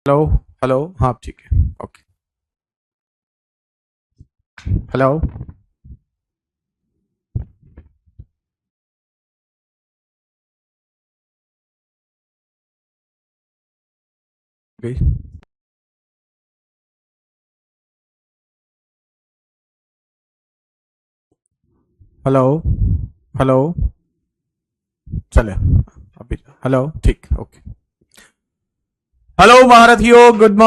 Hello. Hello, हाँ ठीक है। ओके। हेलो। गई। हेलो। हेलो। चले अभी। हेलो, ठीक, ओके। हेलो महारथियों, good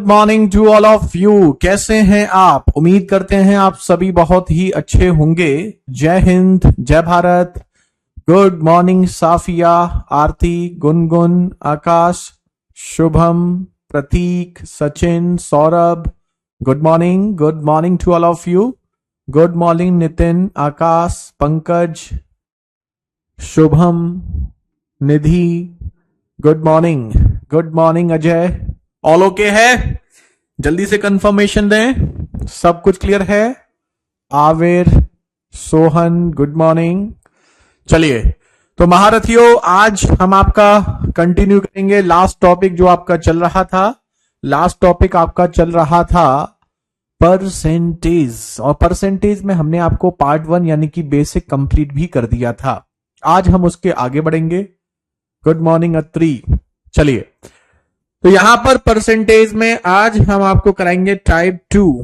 morning to all of you. कैसे हैं आप? उम्मीद करते हैं आप सभी बहुत ही अच्छे होंगे। जय हिंद, जय Bharat. Good morning Safia, Aarti, Gungun, Akash, Shubham, Prateek, Sachin, Saurabh. Good morning to all of you. Good morning Nitin, Akash, Pankaj, Shubham, Nidhi. Good morning. Good morning Ajay. All okay है? जल्दी से कंफर्मेशन दें। सब कुछ क्लियर है? Aavir, Sohan, good morning. चलिए, तो महारथियों, आज हम आपका कंटिन्यू करेंगे लास्ट टॉपिक जो आपका चल रहा था। लास्ट टॉपिक आपका चल रहा था परसेंटेज, और परसेंटेज में हमने आपको पार्ट वन यानी कि बेसिक कंप्लीट भी कर दिया था। आज हम उसके आगे बढ़ेंगे। गुड मॉर्निंग अत्री। चलिए, तो यहां पर परसेंटेज में आज हम आपको कराएंगे टाइप टू।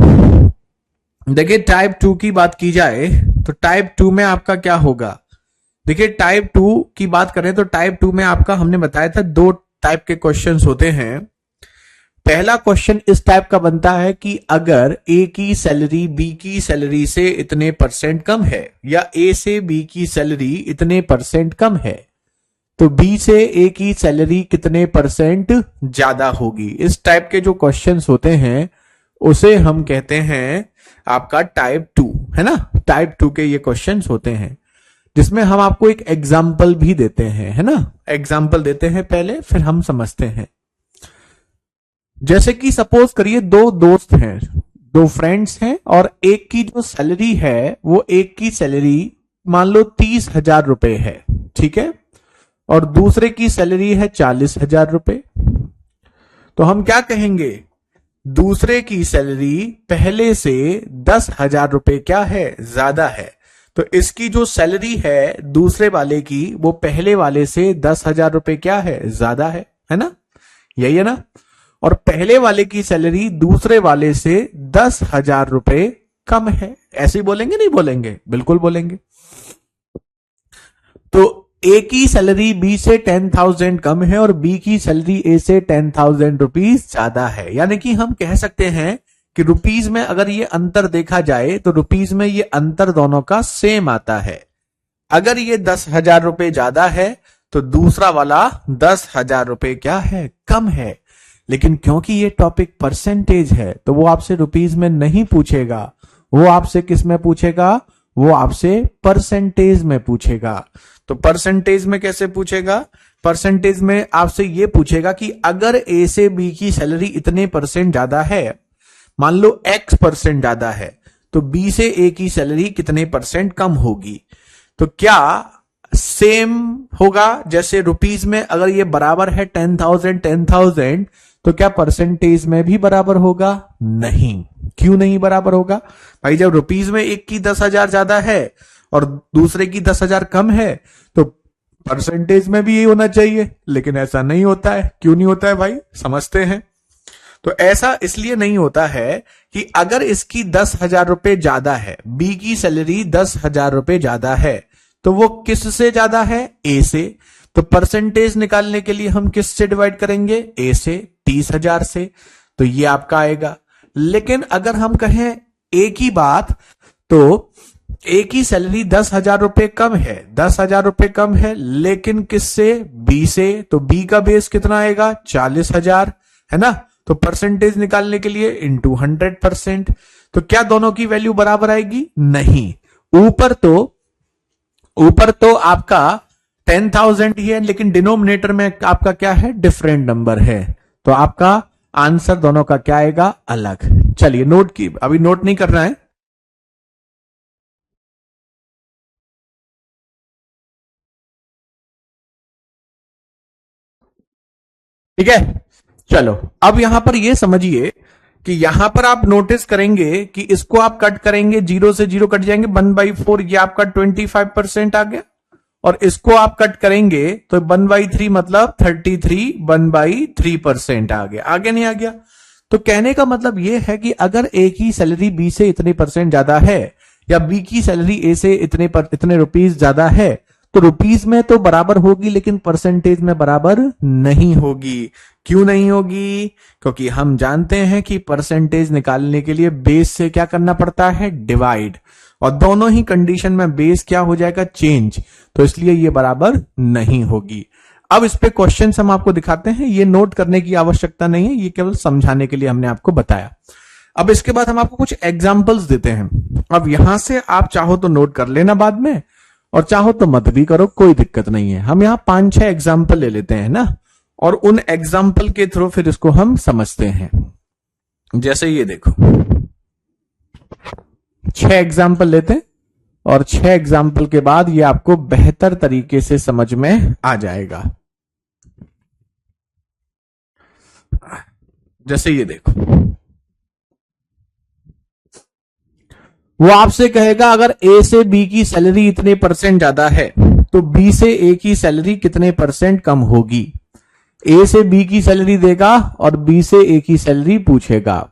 देखिए, टाइप टू की बात की जाए तो टाइप टू में आपका क्या होगा। देखिए, टाइप टू की बात करें तो टाइप टू में आपका हमने बताया था दो टाइप के क्वेश्चंस होते हैं। पहला क्वेश्चन इस टाइप का बनता है कि अगर ए की सैलरी बी की सैलरी से इतने परसेंट कम है, या ए से बी की सैलरी इतने परसेंट कम है, तो बी से ए की सैलरी कितने परसेंट ज्यादा होगी। इस टाइप के जो क्वेश्चंस होते हैं उसे हम कहते हैं आपका टाइप टू, है ना। टाइप टू के ये क्वेश्चंस होते हैं जिसमें हम आपको एक एग्जाम्पल भी देते हैं, है ना। एग्जाम्पल देते हैं पहले, फिर हम समझते हैं। जैसे कि सपोज करिए दो दोस्त हैं, दो फ्रेंड्स हैं, और एक की जो सैलरी है वो एक की सैलरी मान लो 30,000 रुपए है, ठीक है। और दूसरे की सैलरी है 40,000 रुपए। तो हम क्या कहेंगे, दूसरे की सैलरी पहले से 10,000 रुपए क्या है, ज्यादा है। तो इसकी जो सैलरी है दूसरे वाले की, वो पहले वाले से 10,000 रुपए क्या है, ज्यादा है ना। यही है ना। और पहले वाले की सैलरी दूसरे वाले से 10,000 रुपए कम है। ऐसे ही बोलेंगे, नहीं बोलेंगे? बिल्कुल बोलेंगे। तो ए की सैलरी बी से 10,000 कम है और बी की सैलरी ए से 10,000 रुपीज ज्यादा है। यानी कि हम कह सकते हैं कि रुपीज में अगर ये अंतर देखा जाए तो रुपीज में ये अंतर दोनों का सेम आता है। अगर ये 10,000 रुपए ज्यादा है तो दूसरा वाला 10,000 रुपए क्या है, कम है। लेकिन क्योंकि ये टॉपिक परसेंटेज है तो वो आपसे रुपीज में नहीं पूछेगा, वो आपसे किस में पूछेगा, वो आपसे परसेंटेज में पूछेगा। तो परसेंटेज में कैसे पूछेगा, परसेंटेज में आपसे ये पूछेगा कि अगर ए से बी की सैलरी इतने परसेंट ज्यादा है, मान लो एक्स परसेंट ज्यादा है, तो बी से ए की सैलरी कितने परसेंट कम होगी। तो क्या सेम होगा, जैसे रुपीज में अगर ये बराबर है 10,000 तो क्या परसेंटेज में भी बराबर होगा? नहीं। क्यों नहीं बराबर होगा? भाई जब रुपीज में एक की 10,000 ज्यादा है और दूसरे की 10,000 कम है, तो परसेंटेज में भी यही होना चाहिए। लेकिन ऐसा नहीं होता है। क्यों नहीं होता है भाई, समझते हैं। तो ऐसा इसलिए नहीं होता है कि अगर इसकी 10,000 रुपए ज्यादा है, बी की सैलरी 10,000 रुपए ज्यादा है, तो वो किस से ज्यादा है, ए से। तो परसेंटेज निकालने के लिए हम किस से डिवाइड करेंगे, ए से, 30,000 से। तो ये आपका आएगा। लेकिन अगर हम कहें ए की बात, तो ए की सैलरी 10,000 रुपए कम है, 10,000 रुपए कम है, लेकिन किससे, बी से। तो बी का बेस कितना आएगा, 40,000, है ना। तो परसेंटेज निकालने के लिए इंटू 100%। तो क्या दोनों की वैल्यू बराबर आएगी? नहीं। ऊपर तो ऊपर तो आपका 10,000 ही है, लेकिन डिनोमिनेटर में आपका क्या है, डिफरेंट नंबर है। तो आपका आंसर दोनों का क्या आएगा, अलग। चलिए, नोट की अभी नोट नहीं करना है। ठीक है, चलो अब यहां पर ये समझिए कि यहां पर आप नोटिस करेंगे कि इसको आप कट करेंगे, 0 से 0 कट जाएंगे, 1/4 ये आपका 25% आ गया, और इसको आप कट करेंगे तो 1/3 मतलब 33 1/3% आ गया। आगे नहीं आ गया? तो कहने का मतलब ये है कि अगर ए की सैलरी बी से इतने % ज्यादा है, या बी की सैलरी ए से इतने रुपीस ज्यादा है, तो रुपीस में तो बराबर होगी लेकिन परसेंटेज में बराबर नहीं होगी। क्यों नहीं होगी? क्योंकि हम जानते हैं कि परसेंटेज निकालने के लिए बेस से क्या करना पड़ता है? डिवाइड, और दोनों ही कंडीशन में बेस क्या हो जाएगा? चेंज, तो इसलिए ये बराबर नहीं होगी। अब इस पे क्वेश्चन हम आपको दिखाते हैं, ये नोट करने की आवश्यकता नहीं है, ये केवल समझाने के लिए हमने आपको बताया। अब इसके बाद हम आपको कुछ एग्जाम्पल्स देते हैं। अब यहां से आप चाहो तो नोट कर लेना बाद में, और चाहो तो मत भी करो, कोई दिक्कत नहीं है। हम यहां 5-6 एग्जाम्पल ले लेते हैं ना, और उन एग्जाम्पल के थ्रू फिर इसको हम समझते हैं। जैसे ये देखो, 6 एग्जाम्पल लेते हैं, और 6 एग्जाम्पल के बाद ये आपको बेहतर तरीके से समझ में आ जाएगा। जैसे ये देखो, वो आपसे कहेगा अगर ए से बी की सैलरी इतने % ज्यादा है तो बी से ए की सैलरी कितने % कम होगी। ए से बी की सैलरी देगा और बी से ए की सैलरी पूछेगा।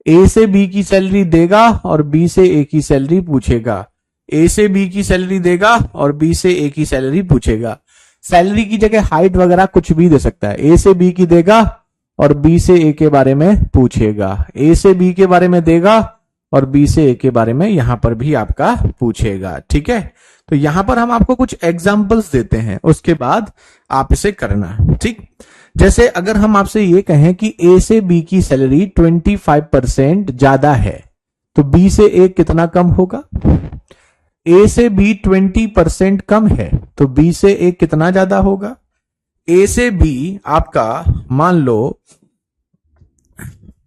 ए से बी की सैलरी देगा और बी से ए की सैलरी पूछेगा। ए से बी की सैलरी देगा और बी से ए की सैलरी पूछेगा। सैलरी की जगह हाइट वगैरह कुछ भी दे सकता है। ए से बी की देगा और बी से ए के बारे में पूछेगा। ए से बी के बारे में देगा और बी से ए के बारे में यहां पर भी आपका पूछेगा। ठीक है, तो यहां पर हम आपको कुछ एग्जाम्पल्स देते हैं, उसके बाद आप इसे करना। ठीक, जैसे अगर हम आपसे ये कहें कि ए से बी की सैलरी 25% ज्यादा है तो बी से ए कितना कम होगा। ए से बी 20% कम है तो बी से ए कितना ज्यादा होगा। ए से बी आपका मान लो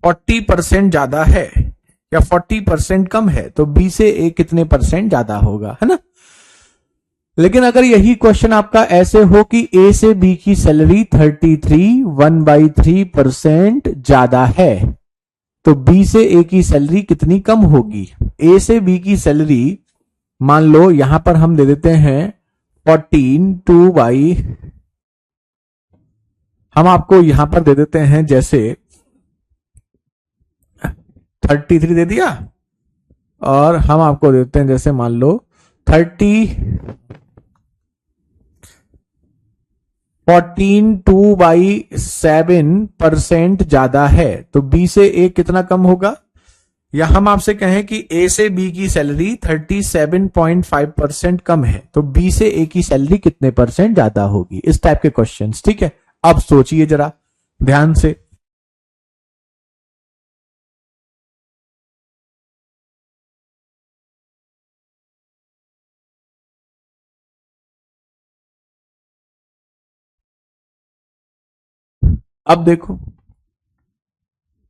40% ज्यादा है या 40% कम है तो बी से ए कितने % ज्यादा होगा, है ना। लेकिन अगर यही क्वेश्चन आपका ऐसे हो कि ए से बी की सैलरी 33 1/3% ज्यादा है तो बी से ए की सैलरी कितनी कम होगी। ए से बी की सैलरी मान लो यहां पर हम दे देते हैं 14 2 हम आपको यहां पर दे देते हैं जैसे 33 दे दिया, और हम आपको देते हैं जैसे मान लो 14 2/7% ज्यादा है तो बी से ए कितना कम होगा। या हम आपसे कहें कि ए से बी की सैलरी 37.5% कम है तो बी से ए की सैलरी कितने % ज्यादा होगी। इस टाइप के क्वेश्चंस। ठीक है, अब सोचिए जरा ध्यान से। अब देखो,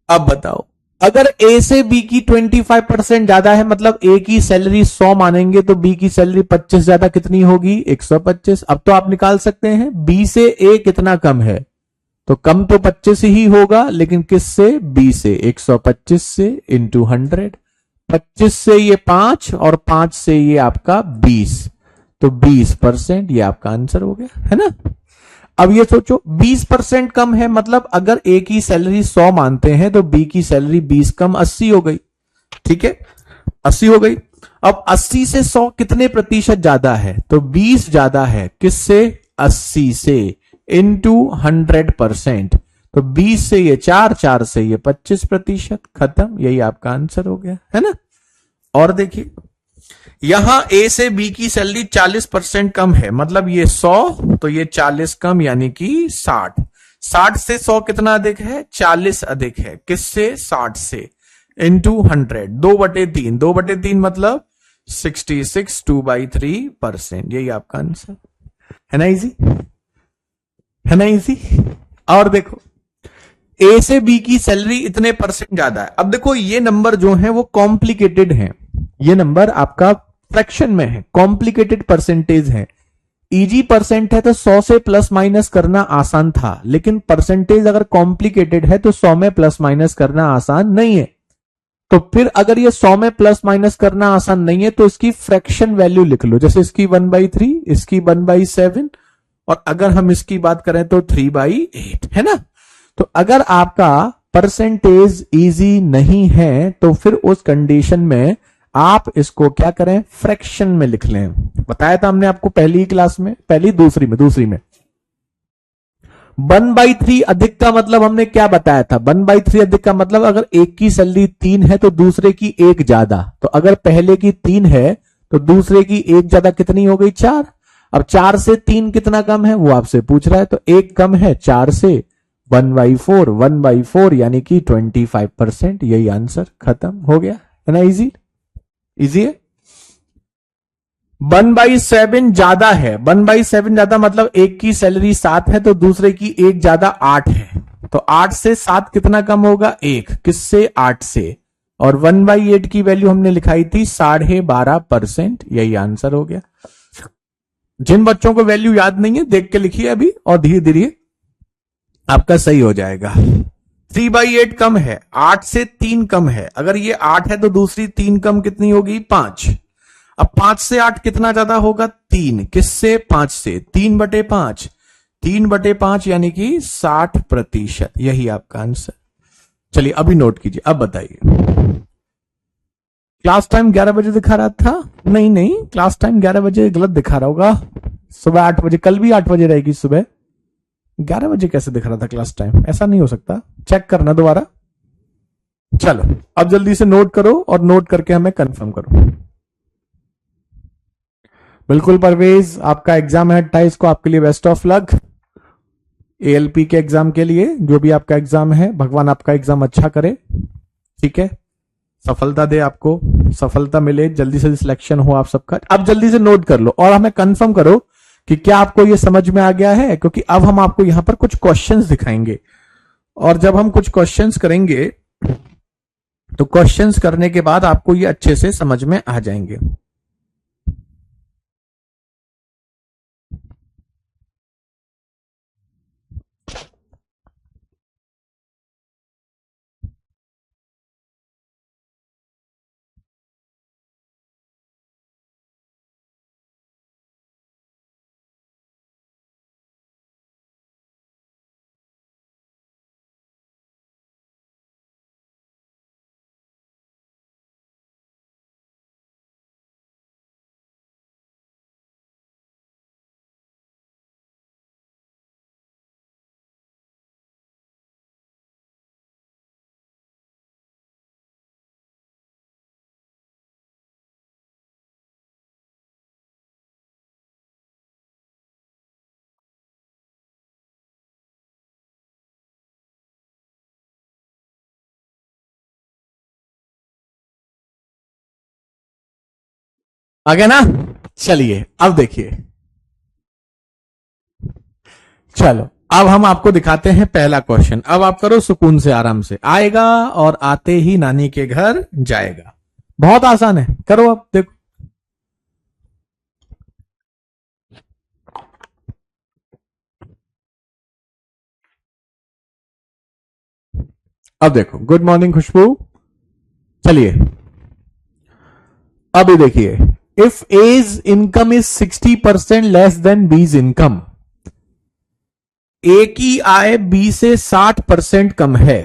अब बताओ, अगर ए से बी की 25% ज्यादा है मतलब ए की सैलरी 100 मानेंगे तो बी की सैलरी 25 ज्यादा कितनी होगी 125। अब तो आप निकाल सकते हैं बी से ए कितना कम है, तो कम तो 25 ही होगा, लेकिन किससे, बी से। 125 से इंटू 100, 25 से ये 5 और 5 से ये आपका 20, तो 20% ये आपका आंसर हो गया, है ना। अब ये सोचो 20% कम है मतलब अगर ए की सैलरी 100 मानते हैं तो बी की सैलरी 20 कम 80 हो गई। ठीक है, 80 हो गई। अब 80 से 100 कितने % ज्यादा है, तो 20 ज्यादा है किससे, 80 से, इंटू 100%, तो 20 से ये 4, 4 से ये 25%, खत्म। यही आपका आंसर हो गया, है ना। और देखिए यहां ए से बी की सैलरी 40% कम है मतलब ये 100 तो ये 40 कम यानी कि 60। 60 से 100 कितना अधिक है, 40 अधिक है किससे, 60 से, इंटू 100, 2/3, 2/3 मतलब 66 2/3%। यही आपका आंसर है ना। इजी है ना, इजी। और देखो ए से बी की सैलरी इतने % ज्यादा है। अब देखो ये नंबर जो है वो कॉम्प्लिकेटेड है, ये नंबर आपका फ्रैक्शन में है, कॉम्प्लिकेटेड परसेंटेज है। इजी परसेंट है तो 100 से प्लस माइनस करना आसान था, लेकिन परसेंटेज अगर कॉम्प्लिकेटेड है तो 100 में प्लस माइनस करना आसान नहीं है। तो फिर अगर ये 100 में प्लस माइनस करना आसान नहीं है तो इसकी फ्रैक्शन वैल्यू लिख लो, जैसे इसकी 1/3, इसकी 1/7, और अगर हम इसकी बात करें तो 3/8, है ना। तो अगर आपका परसेंटेज इजी नहीं है तो फिर उस कंडीशन में आप इसको क्या करें, फ्रैक्शन में लिख लें। बताया था हमने आपको पहली क्लास में, दूसरी में 1/3 अधिक का मतलब हमने क्या बताया था, 1/3 अधिक का मतलब अगर एक की सैलरी 3 है तो दूसरे की एक ज्यादा, तो अगर पहले की 3 है तो दूसरे की एक ज्यादा कितनी हो गई, 4। अब 4 से 3 कितना कम है वो आपसे पूछ रहा है, तो एक कम है 4 से, 1/4, 1/4 यानी कि 25%। यही आंसर, खत्म हो गया, है ना। इजी है। 1/7 ज्यादा है, 1/7 ज्यादा मतलब एक की सैलरी 7 है तो दूसरे की एक ज्यादा 8 है, तो 8 से 7 कितना कम होगा, 1, किससे, 8 से। और 1/8 की वैल्यू हमने लिखाई थी 12.5%। यही आंसर हो गया। जिन बच्चों को वैल्यू याद नहीं है देख के लिखिए अभी, और धीरे धीरे आपका सही हो जाएगा। 3/8 कम है, 8 से 3 कम है, अगर ये 8 है तो दूसरी 3 कम कितनी होगी, 5। अब 5 से 8 कितना ज्यादा होगा, 3, किससे, 5 से, 3/5, 3/5 यानी कि 60%। यही आपका आंसर। चलिए अभी नोट कीजिए, अब बताइए। क्लास टाइम 11 बजे दिखा रहा था, नहीं क्लास टाइम 11 बजे गलत दिखा रहा होगा, सुबह 8 बजे, कल भी 8 बजे रहेगी सुबह, 11 बजे कैसे दिख रहा था क्लास टाइम, ऐसा नहीं हो सकता, चेक करना दोबारा। चलो अब जल्दी से नोट करो और नोट करके हमें कंफर्म करो। बिल्कुल परवेज, आपका एग्जाम है 28 को, आपके लिए बेस्ट ऑफ लक। एएलपी के एग्जाम के लिए, जो भी आपका एग्जाम है, भगवान आपका एग्जाम अच्छा करे, ठीक है, सफलता दे, आपको सफलता मिले, जल्दी से सिलेक्शन हो आप सबका। अब जल्दी से नोट कर लो और हमें कंफर्म करो कि क्या आपको ये समझ में आ गया है, क्योंकि अब हम आपको यहां पर कुछ क्वेश्चंस दिखाएंगे, और जब हम कुछ क्वेश्चंस करेंगे तो क्वेश्चंस करने के बाद आपको ये अच्छे से समझ में आ जाएंगे। आ गया ना। चलिए अब देखिए, चलो अब हम आपको दिखाते हैं पहला क्वेश्चन। अब आप करो सुकून से, आराम से, आएगा और आते ही नानी के घर जाएगा। बहुत आसान है, करो अब देखो। अब देखो, गुड मॉर्निंग खुशबू। चलिए अभी देखिए, if A's income is 60% less than B's income, A की आय बी से 60% कम है,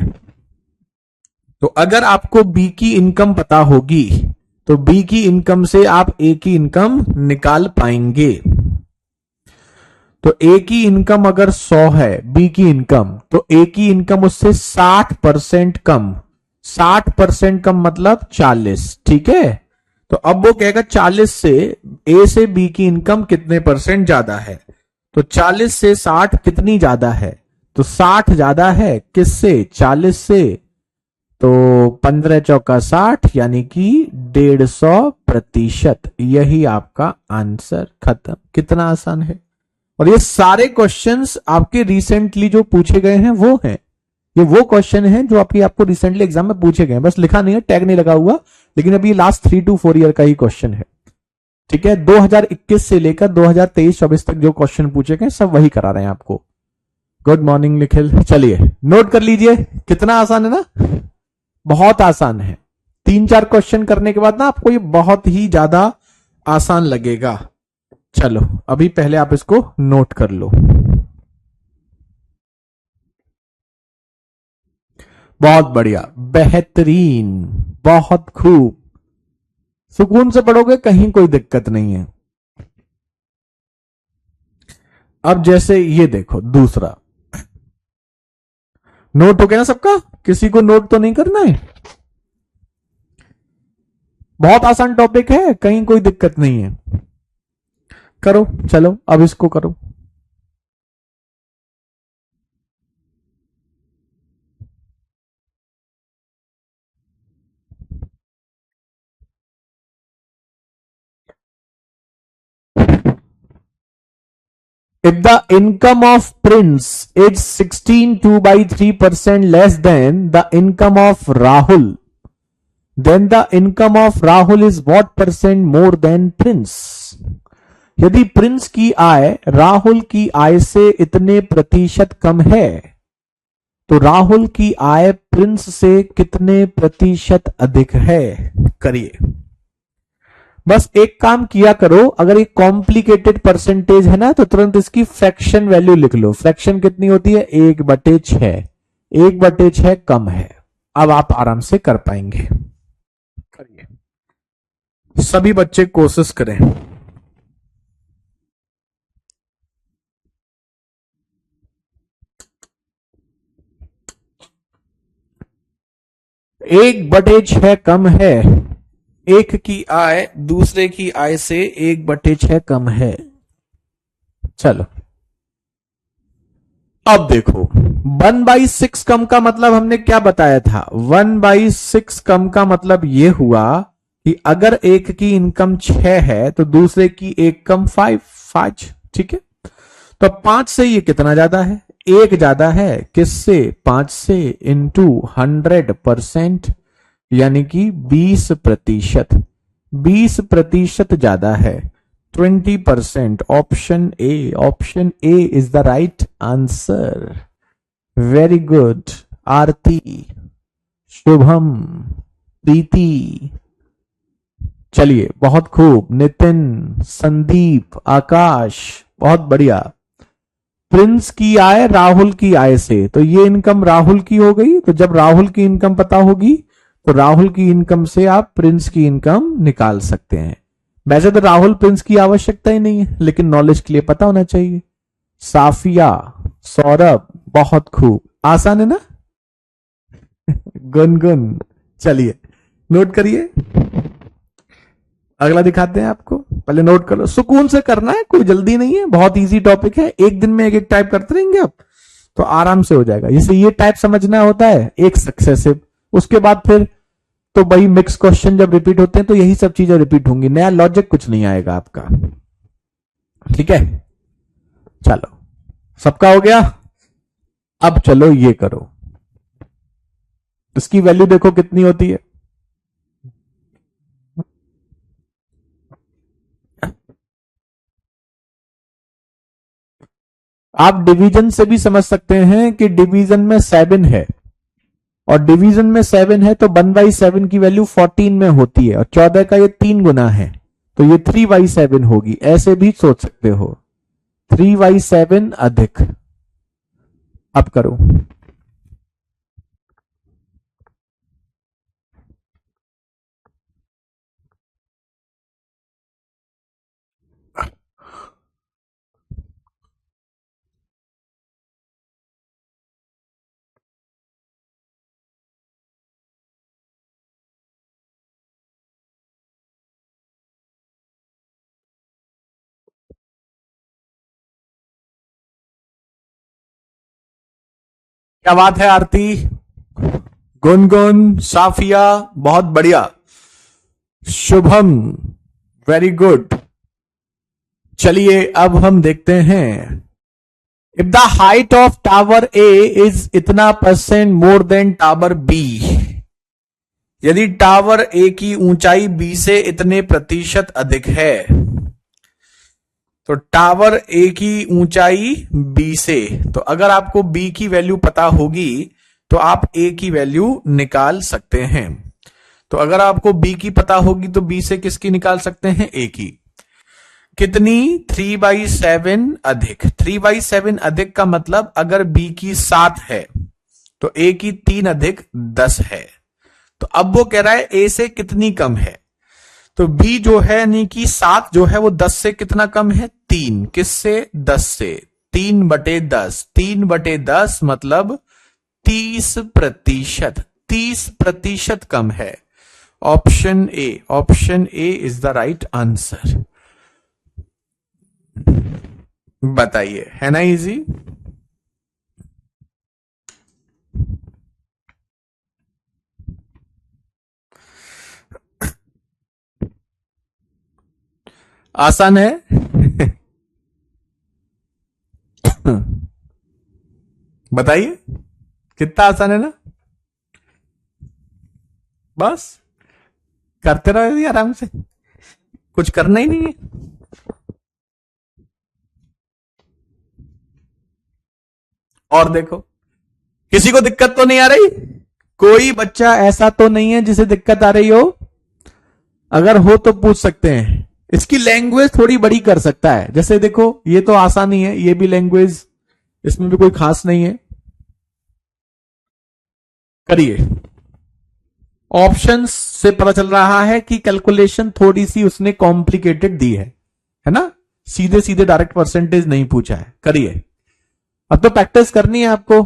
तो अगर आपको बी की इनकम पता होगी तो बी की इनकम से आप ए की इनकम निकाल पाएंगे। तो ए की इनकम अगर 100 है, बी की इनकम, तो ए की इनकम उससे 60% कम, 60% कम मतलब 40, ठीक है। तो अब वो कहेगा 40 से ए से बी की इनकम कितने परसेंट ज्यादा है, तो 40 से 60 कितनी ज्यादा है, तो 60 ज्यादा है, किससे, 40 से, तो 15 चौका 60 यानी कि 150%। यही आपका आंसर, खत्म। कितना आसान है। और ये सारे क्वेश्चंस आपके रिसेंटली जो पूछे गए हैं वो हैं, ये वो क्वेश्चन हैं जो आपको रिसेंटली एग्जाम में पूछे गए हैं, बस लिखा नहीं है, टैग नहीं लगा हुआ, लेकिन अभी लास्ट 3 to 4 ईयर का ही क्वेश्चन है। ठीक है, 2021 से लेकर 2023-24 तक जो क्वेश्चन पूछे गए सब वही करा रहे हैं आपको। Good morning Nikhil. चलिए नोट कर लीजिए, कितना आसान है ना, बहुत आसान है। 3-4 क्वेश्चन करने के बाद ना आपको ये बहुत ही ज्यादा आसान लगेगा। चलो अभी पहले आप इसको नोट कर लो। बहुत बढ़िया, बेहतरीन, बहुत खूब, सुकून से पढ़ोगे, कहीं कोई दिक्कत नहीं है। अब जैसे ये देखो दूसरा, नोट हो गया ना सबका, किसी को नोट तो नहीं करना है, बहुत आसान टॉपिक है, कहीं कोई दिक्कत नहीं है, करो। चलो अब इसको करो। If the income of Prince is 16.2/3% less than the income of Rahul, then the income of Rahul is what percent more than Prince? यदि प्रिंस की आय राहुल की आय से इतने प्रतिशत कम है तो राहुल की आय प्रिंस से कितने प्रतिशत अधिक है। करिए, बस एक काम किया करो, अगर एक कॉम्प्लिकेटेड परसेंटेज है ना तो तुरंत इसकी फ्रैक्शन वैल्यू लिख लो। फ्रैक्शन कितनी होती है, 1/6। 1/6 कम है। अब आप आराम से कर पाएंगे। करिए, सभी बच्चे कोशिश करें। एक बटे छह कम है, एक की आय दूसरे की आय से 1/6 कम है। चलो अब देखो, 1/6 कम का मतलब हमने क्या बताया था, 1/6 कम का मतलब यह हुआ कि अगर एक की इनकम 6 है तो दूसरे की एक कम 5। ठीक है, तो 5 से ये कितना ज्यादा है, एक ज्यादा है, किससे, 5 से, इंटू 100%, यानी कि 20%। 20% ज्यादा है, 20%। Option A is the right answer. Very good Aarti, Shubham, Preeti, चलिए बहुत खूब, नितिन, संदीप, आकाश, बहुत बढ़िया। प्रिंस की आय राहुल की आय से, तो ये इनकम राहुल की हो गई, तो जब राहुल की इनकम पता होगी तो राहुल की इनकम से आप प्रिंस की इनकम निकाल सकते हैं। वैसे तो राहुल प्रिंस की आवश्यकता ही नहीं है, लेकिन नॉलेज के लिए पता होना चाहिए। साफिया, सौरभ, बहुत खूब, आसान है ना। गुनगुन, चलिए नोट करिए, अगला दिखाते हैं आपको। पहले नोट कर लो, सुकून से करना है, कोई जल्दी नहीं है, बहुत इजी टॉपिक है। एक दिन में एक एक टाइप करते रहेंगे आप तो आराम से हो जाएगा। जैसे ये टाइप समझना होता है एक सक्सेसिव, उसके बाद फिर तो वही मिक्स क्वेश्चन जब रिपीट होते हैं तो यही सब चीजें रिपीट होंगी, नया लॉजिक कुछ नहीं आएगा आपका। ठीक है, चलो सबका हो गया। अब चलो ये करो, इसकी वैल्यू देखो कितनी होती है। आप डिवीजन से भी समझ सकते हैं कि डिवीजन में 7 है और डिवीजन में 7 है तो 1/7 की वैल्यू 14 में होती है और 14 का ये 3 गुना है तो ये 3/7 होगी। ऐसे भी सोच सकते हो, 3/7 अधिक। अब करो, क्या बात है आरती, गुनगुन, साफिया, बहुत बढ़िया, शुभम, वेरी गुड। चलिए अब हम देखते हैं, if the height of tower A is इतना % मोर देन टावर बी, यदि टावर ए की ऊंचाई बी से इतने प्रतिशत अधिक है, तो टावर ए की ऊंचाई बी से, तो अगर आपको बी की वैल्यू पता होगी तो आप ए की वैल्यू निकाल सकते हैं। तो अगर आपको बी की पता होगी तो बी से किसकी निकाल सकते हैं? ए की। कितनी? 3/7 अधिक। 3/7 अधिक का मतलब अगर बी की 7 है तो ए की 3 अधिक 10 है। तो अब वो कह रहा है ए से कितनी कम है, तो बी जो है यानी कि 7 जो है वो 10 से कितना कम है? 3। किससे? 10 से। 3/10, 3/10 मतलब 30%। 30% कम है। Option A, option A is the right answer. बताइए, है ना इजी? आसान है। बताइए, कितना आसान है ना? बस करते रहो आराम से, कुछ करना ही नहीं है। और देखो, किसी को दिक्कत तो नहीं आ रही? कोई बच्चा ऐसा तो नहीं है जिसे दिक्कत आ रही हो? अगर हो तो पूछ सकते हैं। इसकी लैंग्वेज थोड़ी बड़ी कर सकता है, जैसे देखो ये तो आसान ही है, ये भी लैंग्वेज, इसमें भी कोई खास नहीं है। करिए। ऑप्शंस से पता चल रहा है कि कैलकुलेशन थोड़ी सी उसने कॉम्प्लिकेटेड दी है ना? सीधे सीधे डायरेक्ट परसेंटेज नहीं पूछा है। करिए, अब तो प्रैक्टिस करनी है आपको।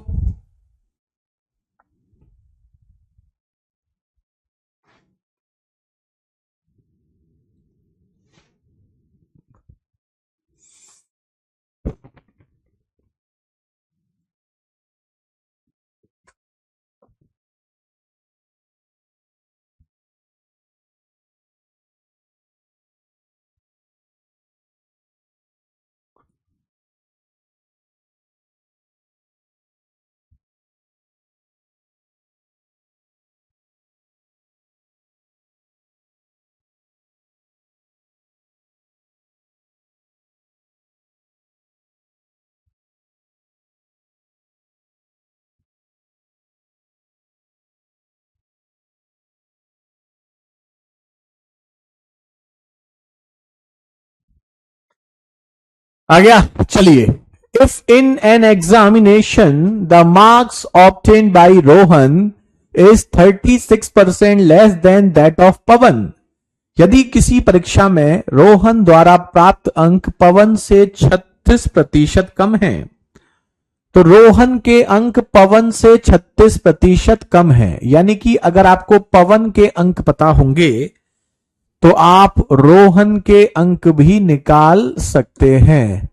आ गया? चलिए। If in an examination the marks obtain by Rohan is 36% less than that of Pawan, यदि किसी परीक्षा में रोहन द्वारा प्राप्त अंक पवन से 36% कम है, तो रोहन के अंक पवन से 36% कम है। यानी कि अगर आपको पवन के अंक पता होंगे तो आप रोहन के अंक भी निकाल सकते हैं।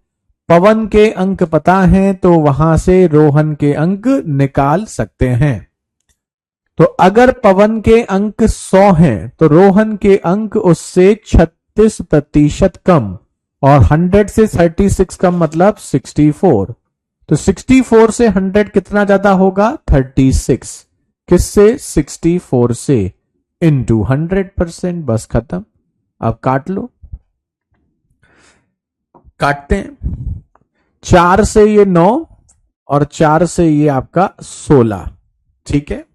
पवन के अंक पता हैं तो वहां से रोहन के अंक निकाल सकते हैं। तो अगर पवन के अंक 100 हैं तो रोहन के अंक उससे 36% कम, और 100 से 36 कम मतलब 64। तो 64 से 100 कितना ज्यादा होगा? 36। किससे? 64 से। इंटू 100%, बस खत्म। अब काट लो। काटते हैं। 4 से ये 9 और 4 से ये आपका 16। ठीक है।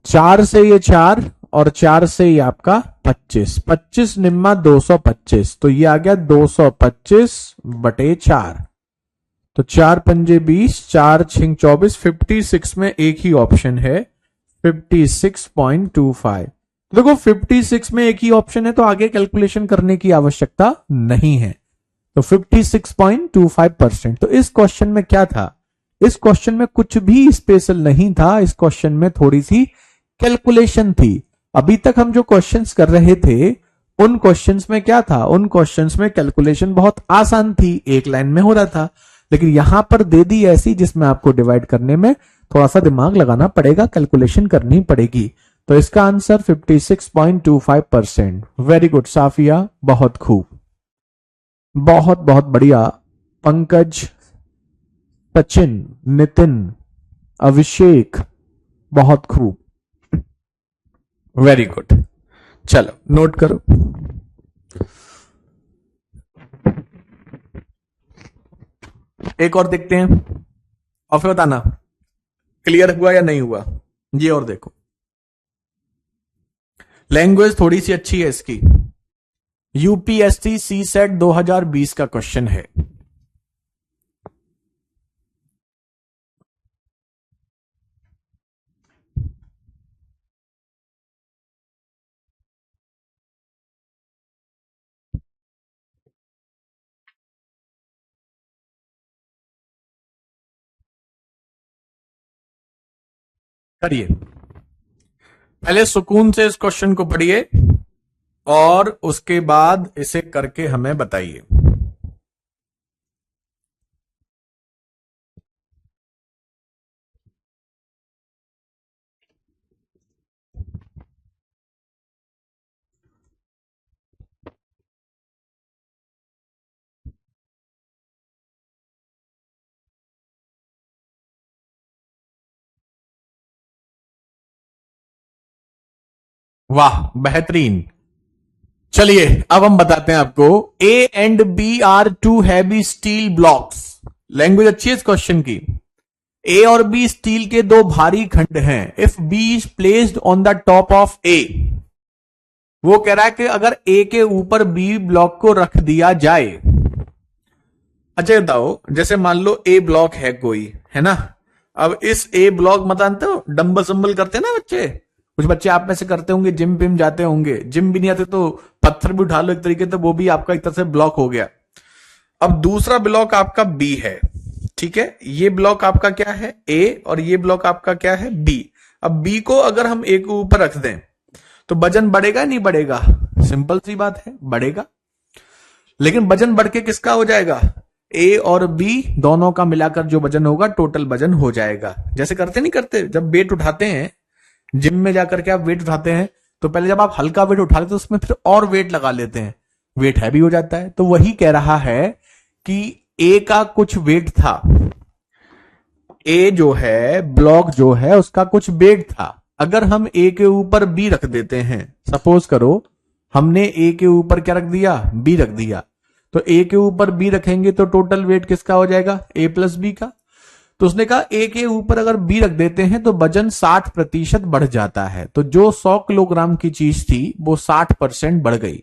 4 से ये 4 और 4 से ये आपका 25। 25 निम्मा 225, तो ये आ गया 225/4। तो 4 पंजे 20, 4 छिंग 24, 56 में एक ही ऑप्शन है 56.25। देखो 56 में एक ही ऑप्शन है तो आगे कैलकुलेशन करने की आवश्यकता नहीं है। तो 56.25%। तो इस क्वेश्चन में क्या था? इस क्वेश्चन में कुछ भी स्पेशल नहीं था, इस क्वेश्चन में थोड़ी सी कैलकुलेशन थी। अभी तक हम जो क्वेश्चंस कर रहे थे उन क्वेश्चंस में क्या था? उन क्वेश्चंस में कैलकुलेशन बहुत आसान थी, एक लाइन में हो रहा था। लेकिन यहां पर दे दी ऐसी जिसमें आपको डिवाइड करने में थोड़ा सा दिमाग लगाना पड़ेगा, कैलकुलेशन करनी पड़ेगी। तो इसका आंसर 56.25%। वेरी गुड साफिया, बहुत खूब, बहुत बहुत बढ़िया। पंकज, सचिन, नितिन, अभिषेक, बहुत खूब। वेरी गुड, चलो नोट करो। एक और देखते हैं और फिर बताना क्लियर हुआ या नहीं हुआ। ये और देखो, लैंग्वेज थोड़ी सी अच्छी है इसकी। यूपीएससी सी सेट 2020 का क्वेश्चन है। करिए, पहले सुकून से इस क्वेश्चन को पढ़िए और उसके बाद इसे करके हमें बताइए। वाह, बेहतरीन। चलिए अब हम बताते हैं आपको। A and B are two heavy steel blocks. Language अच्छी है इस क्वेश्चन की। ए और बी स्टील के दो भारी खंड हैं। If B is placed on the top of A, वो कह रहा है कि अगर ए के ऊपर बी ब्लॉक को रख दिया जाए। अच्छा बताओ, जैसे मान लो ए ब्लॉक है कोई, है ना। अब इस ए ब्लॉक मत जानते हो, डंबल संबल करते हैं ना बच्चे, कुछ बच्चे आप में से करते होंगे, जिम विम जाते होंगे। जिम भी नहीं आते तो पत्थर भी उठा लो एक तरीके से, तो वो भी आपका एक तरह से ब्लॉक हो गया। अब दूसरा ब्लॉक आपका बी है, ठीक है। ये ब्लॉक आपका क्या है, ए, और ये ब्लॉक आपका क्या है, बी। अब बी को अगर हम ए के ऊपर रख दें तो वजन बढ़ेगा नहीं बढ़ेगा? सिंपल सी बात है, बढ़ेगा। लेकिन वजन बढ़ के किसका हो जाएगा? ए और बी दोनों का मिलाकर जो वजन होगा टोटल वजन हो जाएगा। जैसे करते नहीं करते, जब वेट उठाते हैं जिम में जाकर के, आप वेट उठाते हैं तो पहले जब आप हल्का वेट उठा लेते हैं तो उसमें फिर और वेट लगा लेते हैं, वेट हैवी हो जाता है। तो वही कह रहा है कि ए का कुछ वेट था, ए जो है ब्लॉक जो है उसका कुछ वेट था। अगर हम ए के ऊपर बी रख देते हैं, सपोज करो हमने ए के ऊपर क्या रख दिया, बी रख दिया, तो ए के ऊपर बी रखेंगे तो टोटल वेट किसका हो जाएगा, ए प्लस बी का। तो उसने कहा ए के ऊपर अगर बी रख देते हैं तो वजन 60% बढ़ जाता है। तो जो 100 किलोग्राम की चीज थी वो 60% बढ़ गई।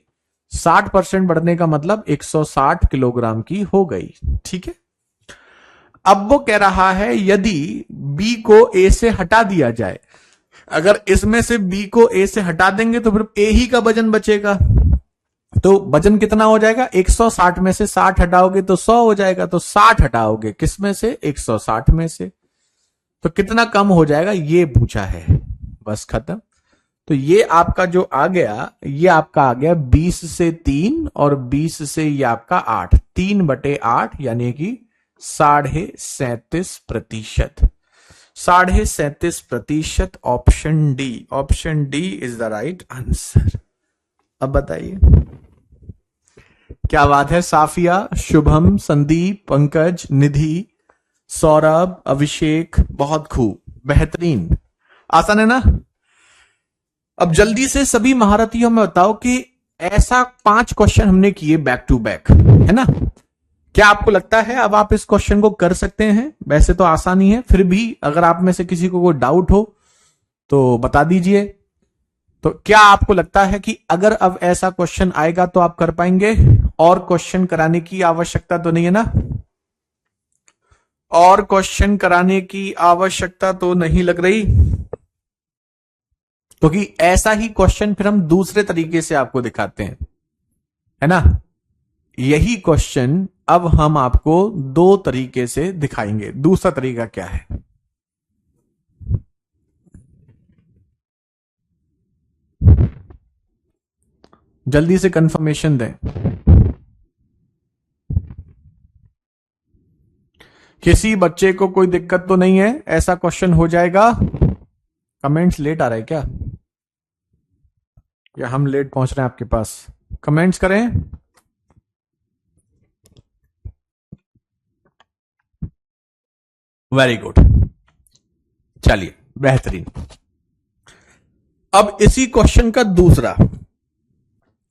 60% बढ़ने का मतलब 160 किलोग्राम की हो गई, ठीक है। अब वो कह रहा है यदि बी को ए से हटा दिया जाए, अगर इसमें से बी को ए से हटा देंगे तो फिर ए ही का वजन बचेगा। तो वजन कितना हो जाएगा, 160 में से 60 हटाओगे तो 100 हो जाएगा। तो 60 हटाओगे किस में से, 160 में से, तो कितना कम हो जाएगा ये पूछा है, बस खत्म। तो ये आपका जो आ गया, ये आपका आ गया 20 से 3 और 20 से ये आपका 8, 3/8 यानी कि 37.5%। 37.5%, option D. Option D is the right answer. अब बताइए, क्या बात है। साफिया, शुभम, संदीप, पंकज, निधि, सौरभ, अभिषेक, बहुत खूब, बेहतरीन। आसान है ना। अब जल्दी से सभी महारथियों में बताओ कि ऐसा 5 क्वेश्चन हमने किए बैक टू बैक, है ना। क्या आपको लगता है अब आप इस क्वेश्चन को कर सकते हैं? वैसे तो आसानी है, फिर भी अगर आप में से किसी को कोई डाउट हो तो बता दीजिए। तो क्या आपको लगता है कि अगर अब ऐसा क्वेश्चन आएगा तो आप कर पाएंगे? और क्वेश्चन कराने की आवश्यकता तो नहीं है ना? और क्वेश्चन कराने की आवश्यकता तो नहीं लग रही, क्योंकि तो ऐसा ही क्वेश्चन फिर हम दूसरे तरीके से आपको दिखाते हैं, है ना। यही क्वेश्चन अब हम आपको 2 तरीके से दिखाएंगे। दूसरा तरीका क्या है? जल्दी से कंफर्मेशन दें। किसी बच्चे को कोई दिक्कत तो नहीं है, ऐसा क्वेश्चन हो जाएगा। कमेंट्स लेट आ रहे हैं क्या, या हम लेट पहुंच रहे हैं आपके पास? कमेंट्स करें। वेरी गुड, चलिए बेहतरीन। अब इसी क्वेश्चन का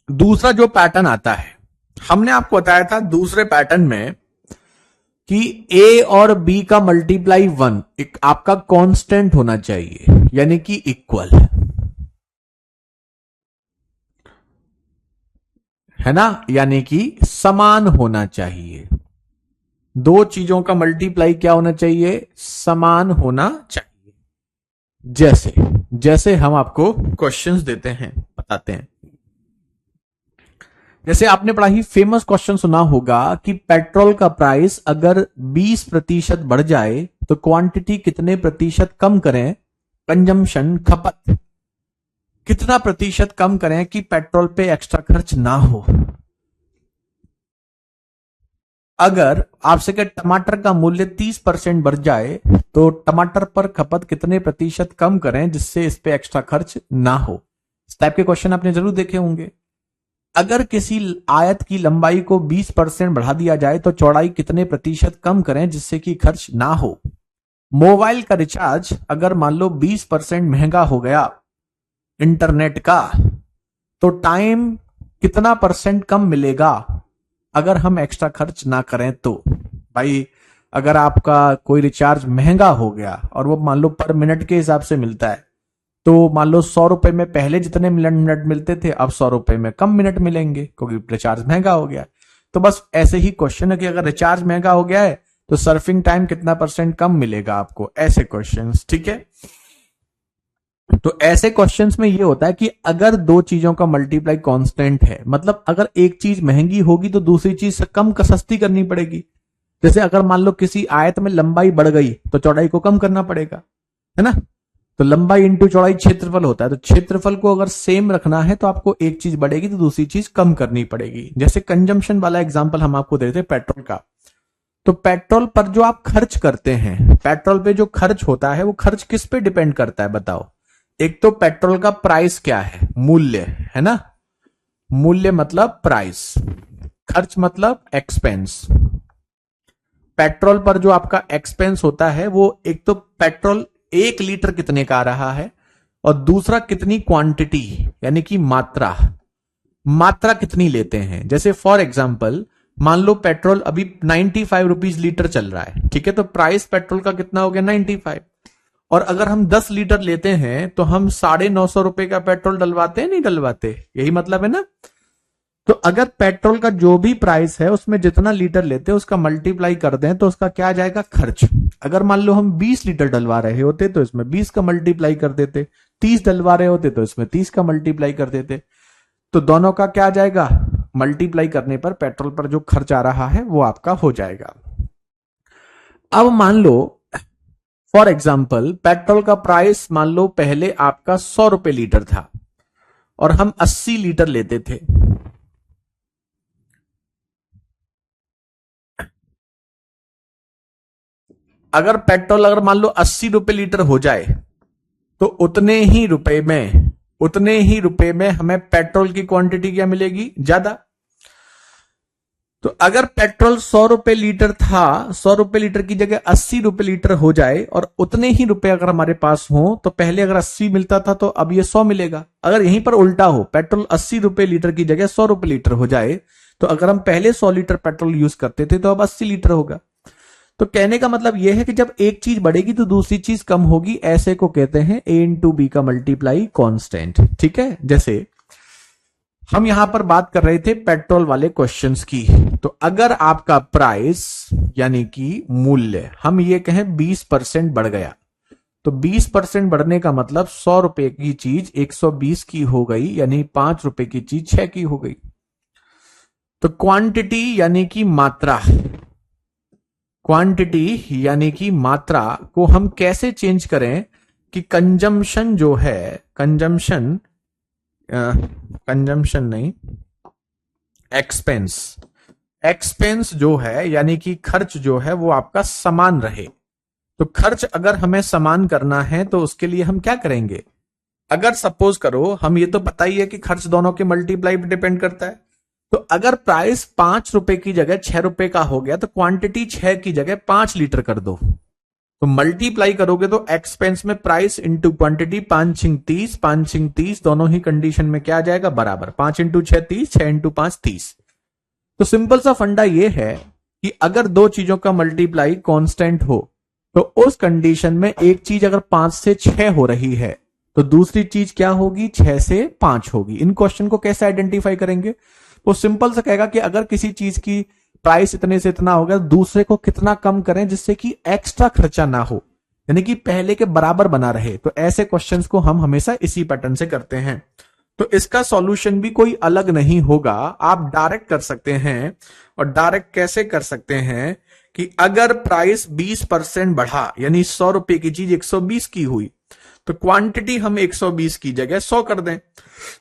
दूसरा जो पैटर्न आता है, हमने आपको बताया था दूसरे पैटर्न में कि ए और बी का मल्टीप्लाई 1 एक आपका कांस्टेंट होना चाहिए, यानी कि इक्वल, है ना, यानी कि समान होना चाहिए। दो चीजों का मल्टीप्लाई क्या होना चाहिए? समान होना चाहिए। जैसे जैसे हम आपको क्वेश्चंस देते हैं, बताते हैं। जैसे आपने बड़ा ही फेमस क्वेश्चन सुना होगा कि पेट्रोल का प्राइस अगर 20% बढ़ जाए तो क्वांटिटी कितने प्रतिशत कम करें, कंजम्पशन खपत कितना प्रतिशत कम करें कि पेट्रोल पे एक्स्ट्रा खर्च ना हो। अगर आपसे के टमाटर का मूल्य 30% बढ़ जाए तो टमाटर पर खपत कितने प्रतिशत कम करें जिससे इस पे एक्स्ट्रा खर्च ना हो। इस टाइप के क्वेश्चन आपने जरूर देखे होंगे। अगर किसी आयत की लंबाई को 20% बढ़ा दिया जाए तो चौड़ाई कितने प्रतिशत कम करें जिससे कि खर्च ना हो। मोबाइल का रिचार्ज अगर मान लो 20% महंगा हो गया इंटरनेट का, तो टाइम कितना परसेंट कम मिलेगा अगर हम एक्स्ट्रा खर्च ना करें तो। भाई अगर आपका कोई रिचार्ज महंगा हो गया और वो मान लो पर मिनट के हिसाब से मिलता है, तो मान लो 100 रुपए में पहले जितने मिनट मिलते थे अब 100 रुपए में कम मिनट मिलेंगे क्योंकि रिचार्ज महंगा हो गया। तो बस ऐसे ही क्वेश्चन है कि अगर रिचार्ज महंगा हो गया है तो सर्फिंग टाइम कितना परसेंट कम मिलेगा आपको, ऐसे क्वेश्चंस, ठीक है। तो ऐसे क्वेश्चंस में ये होता है कि अगर दो चीजों का मल्टीप्लाई कांस्टेंट है, मतलब अगर एक चीज महंगी होगी तो दूसरी चीज कम सस्ती करनी पड़ेगी। जैसे अगर मान लो किसी आयत में लंबाई बढ़ गई तो चौड़ाई को कम करना पड़ेगा, है ना। तो लंबाई इंटू चौड़ाई क्षेत्रफल होता है, तो क्षेत्रफल को अगर सेम रखना है तो आपको एक चीज बढ़ेगी तो दूसरी चीज कम करनी पड़ेगी। जैसे कंजम्पशन वाला एग्जांपल हम आपको देते हैं पेट्रोल का, तो पेट्रोल पर जो आप खर्च करते हैं, पेट्रोल पे जो खर्च होता है वो खर्च किस पे डिपेंड करता है बताओ। एक तो पेट्रोल का प्राइस क्या है, मूल्य, है ना। मूल्य मतलब प्राइस, खर्च मतलब एक्सपेंस। पेट्रोल पर जो आपका एक्सपेंस होता है वो एक तो पेट्रोल 1 लीटर कितने का आ रहा है और दूसरा कितनी क्वांटिटी यानी कि मात्रा कितनी लेते हैं। जैसे फॉर एग्जांपल मान लो पेट्रोल अभी 95 रुपीज लीटर चल रहा है, ठीक है, तो प्राइस पेट्रोल का कितना हो गया 95। और अगर हम 10 लीटर लेते हैं तो हम 950 रुपए का पेट्रोल डलवाते हैं, नहीं डलवाते, यही मतलब है ना। तो अगर पेट्रोल का जो भी प्राइस है उसमें जितना लीटर लेते हैं उसका मल्टीप्लाई कर दें तो उसका क्या आ जाएगा, खर्च। अगर मान लो हम 20 लीटर डलवा रहे होते तो इसमें 20 का मल्टीप्लाई कर देते, 30 डलवा रहे होते तो इसमें 30 का मल्टीप्लाई कर देते। तो दोनों का क्या आ जाएगा, मल्टीप्लाई करने पर पेट्रोल पर जो खर्च आ रहा है वो आपका हो जाएगा। अब मान लो फॉर एग्जाम्पल पेट्रोल का प्राइस मान लो पहले आपका 100 रुपए लीटर था और हम 80 लीटर लेते थे। अगर पेट्रोल अगर मान लो 80 रुपए लीटर हो जाए तो उतने ही रुपए में हमें पेट्रोल की क्वांटिटी क्या मिलेगी, ज्यादा। तो अगर पेट्रोल 100 रुपए लीटर था, 100 रुपए लीटर की जगह 80 रुपए लीटर हो जाए और उतने ही रुपए अगर हमारे पास हो, तो पहले अगर 80 मिलता था तो अब ये 100 मिलेगा। अगर यहीं पर उल्टा हो, पेट्रोल 80 रुपए लीटर की जगह 100 रुपए लीटर हो जाए, तो अगर हम पहले 100 लीटर पेट्रोल यूज करते थे तो अब 80 लीटर होगा। तो कहने का मतलब यह है कि जब एक चीज बढ़ेगी तो दूसरी चीज कम होगी, ऐसे को कहते हैं ए इंटू बी का मल्टीप्लाई कांस्टेंट, ठीक है। जैसे हम यहां पर बात कर रहे थे पेट्रोल वाले क्वेश्चंस की, तो अगर आपका प्राइस यानी कि मूल्य हम ये कहें 20% बढ़ गया, तो 20% बढ़ने का मतलब 100 रुपए की चीज 120 की हो गई, यानी 5 रुपए की चीज 6 की हो गई। तो क्वांटिटी यानी कि मात्रा को हम कैसे चेंज करें कि कंजम्पशन नहीं, एक्सपेंस जो है यानी कि खर्च जो है वो आपका समान रहे। तो खर्च अगर हमें समान करना है तो उसके लिए हम क्या करेंगे, अगर सपोज करो, हम ये तो पता ही है कि खर्च दोनों के मल्टीप्लाई पर डिपेंड करता है, तो अगर प्राइस 5 रुपए की जगह 6 रुपए का हो गया तो क्वांटिटी 6 की जगह 5 लीटर कर दो। तो मल्टीप्लाई करोगे तो एक्सपेंस में प्राइस इंटू क्वांटिटी, 5 छिंग 30, 5 छिंग 30, दोनों ही कंडीशन में क्या आ जाएगा बराबर, 5 इंटू 6 30, 6 इंटू 5 30। तो सिंपल सा फंडा ये है कि अगर दो चीजों का मल्टीप्लाई कांस्टेंट हो तो उस कंडीशन में एक चीज अगर 5 से 6 हो रही है तो दूसरी चीज क्या होगी, 6 से 5 होगी। इन क्वेश्चन को कैसे आइडेंटिफाई करेंगे, वो सिंपल सा कहेगा कि अगर किसी चीज की प्राइस इतने से इतना होगा, दूसरे को कितना कम करें जिससे कि एक्स्ट्रा खर्चा ना हो, यानी कि पहले के बराबर बना रहे। तो ऐसे क्वेश्चंस को हम हमेशा इसी पैटर्न से करते हैं। तो इसका सॉल्यूशन भी कोई अलग नहीं होगा, आप डायरेक्ट कर सकते हैं। और डायरेक्ट कैसे कर सकते हैं कि अगर प्राइस 20% बढ़ा, यानी 100 रुपए की चीज 120 की हुई, तो क्वांटिटी हम 120 की जगह 100 कर दें।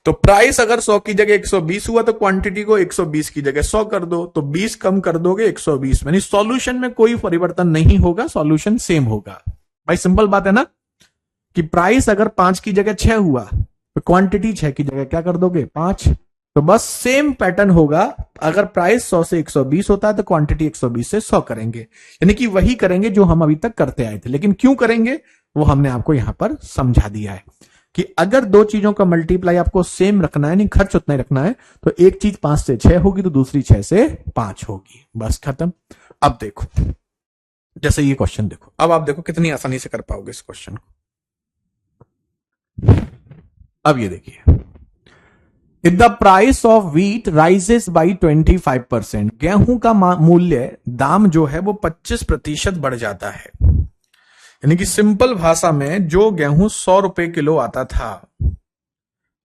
तो प्राइस अगर 100 की जगह 120 हुआ तो क्वांटिटी को 120 की जगह 100 कर दो, तो 20 कम कर दोगे 120 में, सॉल्यूशन में कोई परिवर्तन नहीं होगा, सॉल्यूशन सेम होगा। भाई सिंपल बात है ना, कि प्राइस अगर 5 की जगह 6 हुआ तो क्वांटिटी 6 की जगह क्या कर दोगे 5। तो बस सेम पैटर्न होगा, अगर प्राइस 100 से 120 होता है तो क्वांटिटी 120 से 100 करेंगे, यानी कि वही करेंगे जो हम अभी तक करते आए थे। लेकिन क्यों करेंगे वो हमने आपको यहां पर समझा दिया है कि अगर दो चीजों का मल्टीप्लाई आपको सेम रखना है, नहीं खर्च उतना ही रखना है, तो एक चीज 5 से 6 होगी तो दूसरी 6 से 5 होगी, बस खत्म। अब देखो, जैसे ये क्वेश्चन देखो, अब आप देखो कितनी आसानी से कर पाओगे इस क्वेश्चन को। अब ये देखिए, if the price of wheat rises by 25%, गेहूं का मूल्य दाम जो है वो 25% बढ़ जाता है। यानी कि सिंपल भाषा में जो गेहूं 100 रुपए किलो आता था,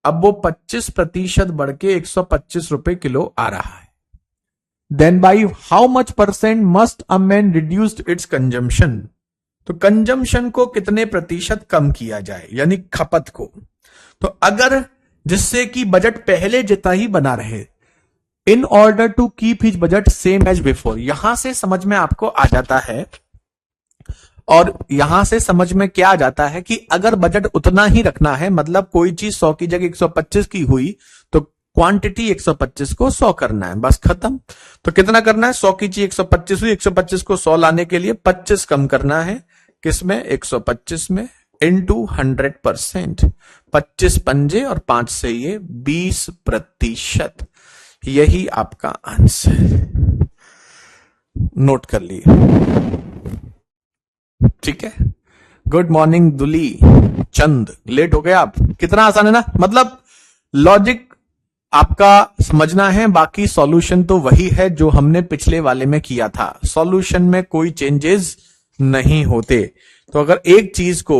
अब वो 25% बढ़ के 125 रुपए किलो आ रहा है। Then by how much percent must a man reduced its consumption, तो कंजम्पशन को कितने प्रतिशत कम किया जाए, यानी खपत को। तो अगर जिससे कि बजट पहले जितना ही बना रहे, in order to keep his budget same as before, यहां से समझ में आपको आ जाता है। और यहां से समझ में क्या आ जाता है कि अगर बजट उतना ही रखना है, मतलब कोई चीज 100 की जगह 125 की हुई तो क्वांटिटी 125 को 100 करना है, बस खत्म। तो कितना करना है, 100 की चीज 125 हुई, 125 को 100 लाने के लिए 25 कम करना है, किसमें 125 में, इंटू 100%, 25 पंजे और 5 से ये 20%, यही आपका आंसर। नोट कर लिए, ठीक है। गुड मॉर्निंग दुली चंद, लेट हो गए आप। कितना आसान है ना, मतलब लॉजिक आपका समझना है, बाकी सॉल्यूशन तो वही है जो हमने पिछले वाले में किया था। सॉल्यूशन में कोई चेंजेस नहीं होते। तो अगर एक चीज को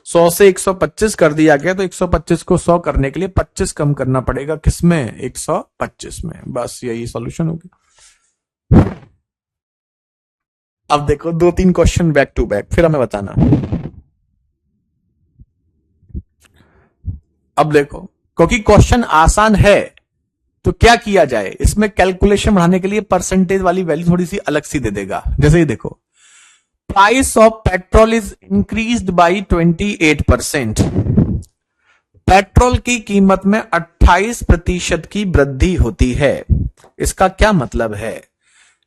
100 से 125 कर दिया गया तो 125 को 100 करने के लिए 25 कम करना पड़ेगा, किसमें 125 में, बस यही सॉल्यूशन होगी। अब देखो 2-3 क्वेश्चन बैक टू बैक, फिर हमें बताना। अब देखो, क्योंकि क्वेश्चन आसान है तो क्या किया जाए, इसमें कैलकुलेशन बढ़ाने के लिए परसेंटेज वाली वैल्यू थोड़ी सी अलग सी दे देगा। जैसे ही देखो, price of petrol is increased by 28%, petrol की कीमत में 28% की वृद्धि होती है। इसका क्या मतलब है,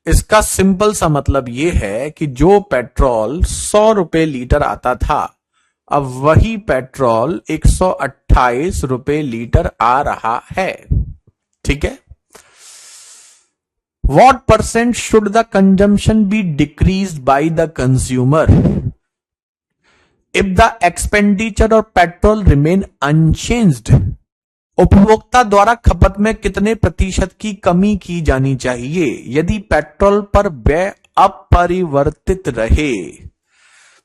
इसका सिंपल सा मतलब यह है कि जो पेट्रोल 100 रुपए लीटर आता था, अब वही पेट्रोल 128 रुपए लीटर आ रहा है, ठीक है। What percent should the consumption be decreased by the consumer if the expenditure of petrol remain unchanged? उपभोक्ता द्वारा खपत में कितने प्रतिशत की कमी की जानी चाहिए यदि पेट्रोल पर व्यय अपरिवर्तित रहे।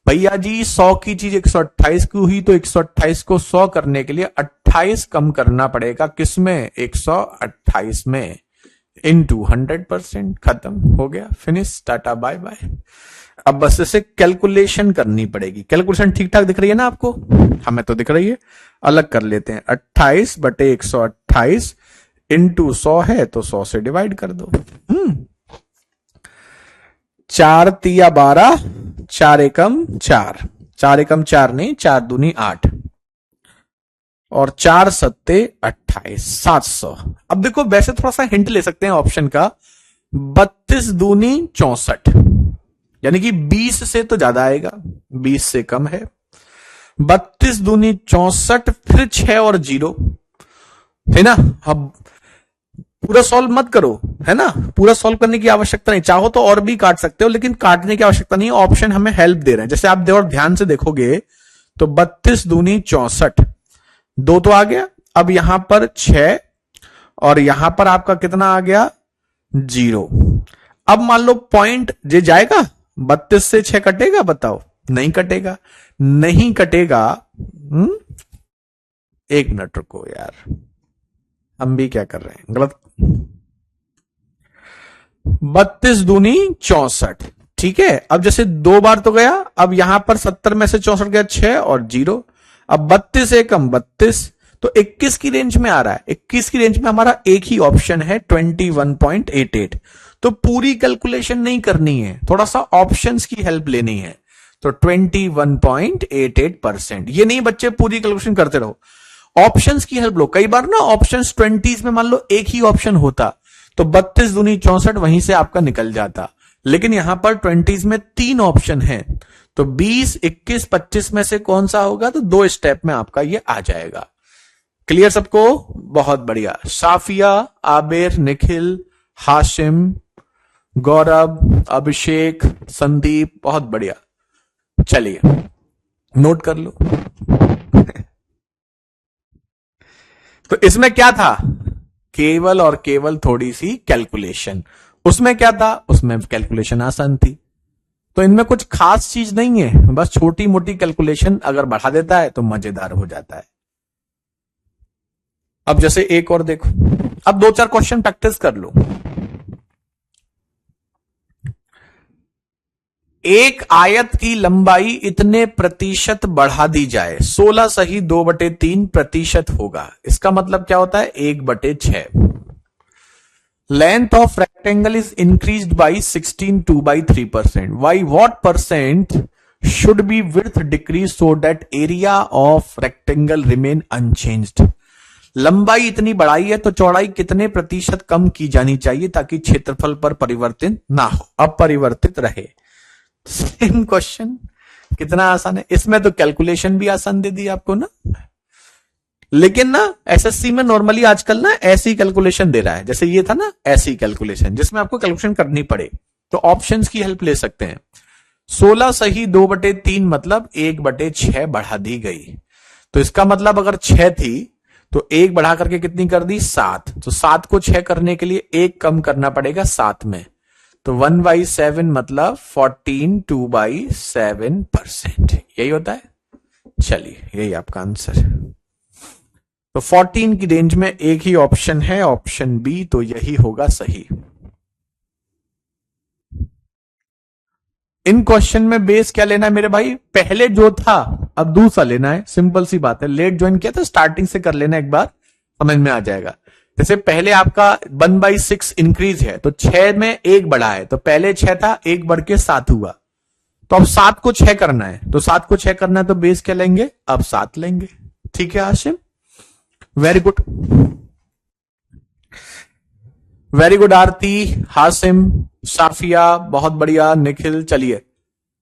भैया जी 100 की चीज 128 की हुई तो 128 को 100 करने के लिए 28 कम करना पड़ेगा, किसमें 128 में, इंटू 100%, खत्म हो गया, फिनिश, टाटा बाय बाय। अब बस इसे कैलकुलेशन करनी पड़ेगी। कैलकुलेशन ठीक ठाक दिख रही है ना आपको, हमें तो दिख रही है। अलग कर लेते हैं, 28 बटे 128 इंटू 100 है तो 100 से डिवाइड कर दो। 4 तिया 12, 4 एकम 4, 4 एकम 4 नहीं, 4 दूनी 8 और 4 सत्ते 28, 700। अब देखो वैसे थोड़ा सा हिंट ले सकते हैं ऑप्शन का, 32 दूनी 64, यानी कि 20 से तो ज्यादा आएगा, 20 से कम है। 32 दूनी 64, फिर 6 और 0 है ना। अब पूरा सॉल्व मत करो, है ना, पूरा सॉल्व करने की आवश्यकता नहीं, चाहो तो और भी काट सकते हो, लेकिन काटने की आवश्यकता नहीं, ऑप्शन हमें हेल्प दे रहे हैं। जैसे आप और ध्यान से देखोगे तो 32 दूनी 64, 2 तो आ गया, अब यहां पर 6 और यहां पर आपका कितना आ गया 0। अब मान लो पॉइंट जे जाएगा, 32 से 6 कटेगा, बताओ, नहीं कटेगा, नहीं कटेगा। एक मिनट रुको यार, हम भी क्या कर रहे हैं गलत। 32 दूनी 64, ठीक है। अब जैसे 2 बार तो गया, अब यहां पर 70 में से 64 गया, 6 और 0। अब 32 से कम 32, तो 21 की रेंज में आ रहा है। 21 की रेंज में हमारा एक ही ऑप्शन है 21.88। तो पूरी कैलकुलेशन नहीं करनी है, थोड़ा सा ऑप्शंस की हेल्प लेनी है। तो 21.88%। ये नहीं बच्चे पूरी कैलकुलेशन करते रहो, ऑप्शंस की हेल्प लो। कई बार ना ऑप्शंस 20s में मान लो एक ही ऑप्शन होता तो 32 दूनी 64 वहीं से आपका निकल जाता, लेकिन यहां पर 20s में 3 ऑप्शन है, तो 20, 21, 25 में से कौन सा होगा, तो 2 स्टेप में आपका ये आ जाएगा। क्लियर सबको? बहुत बढ़िया। साफिया, आबिर, निखिल, हाशिम, गौरव, अभिषेक, संदीप, बहुत बढ़िया। चलिए नोट कर लो। तो इसमें क्या था, केवल और केवल थोड़ी सी कैलकुलेशन। उसमें क्या था, उसमें कैलकुलेशन आसान थी। तो इनमें कुछ खास चीज नहीं है, बस छोटी मोटी कैलकुलेशन अगर बढ़ा देता है तो मजेदार हो जाता है। अब जैसे एक और देखो, अब 2-4 क्वेश्चन प्रैक्टिस कर लो। एक आयत की लंबाई इतने प्रतिशत बढ़ा दी जाए, 16 सही 2/3% होगा। इसका मतलब क्या होता है, 1/6। Length of rectangle is increased by 16 2/3%। Why what percent should be width decrease so that area of rectangle remain unchanged. लंबाई इतनी बढ़ाई है तो चौड़ाई कितने प्रतिशत कम की जानी चाहिए ताकि क्षेत्रफल पर परिवर्तन ना हो, अपरिवर्तित रहे। सेम क्वेश्चन, कितना आसान है। इसमें तो कैलकुलेशन भी आसान दे दी आपको ना, लेकिन ना एसएससी में नॉर्मली आजकल ना ऐसी कैलकुलेशन दे रहा है, जैसे ये था ना ऐसी कैलकुलेशन जिसमें आपको कैलकुलेशन करनी पड़े, तो ऑप्शंस की हेल्प ले सकते हैं। 16 सही 2/3 मतलब 1/6 बढ़ा दी गई। तो इसका मतलब अगर 6 थी तो 1 बढ़ा करके कितनी कर दी, 7। तो 7 को 6 करने के लिए 1 कम करना पड़ेगा 7 में, तो 1/7 मतलब 14 2/7%। यही होता है। चलिए यही आपका आंसर। तो 14 की रेंज में एक ही ऑप्शन है, ऑप्शन बी, तो यही होगा सही। इन क्वेश्चन में बेस क्या लेना है मेरे भाई, पहले जो था अब दूसरा लेना है। सिंपल सी बात है, लेट ज्वाइन किया था, स्टार्टिंग से कर लेना, एक बार समझ में आ जाएगा। जैसे पहले आपका 1/6 इंक्रीज है, तो 6 में 1 बढ़ा है, तो पहले 6 था, 1 बढ़ के 7 हुआ। तो अब 7 को 6 करना है, तो 7 को 6 करना है, तो बेस क्या लेंगे, अब 7 लेंगे। ठीक है Ashim, very good, very good. Aarti, Hasim, Safiya, बहुत बढ़िया। निखिल, चलिए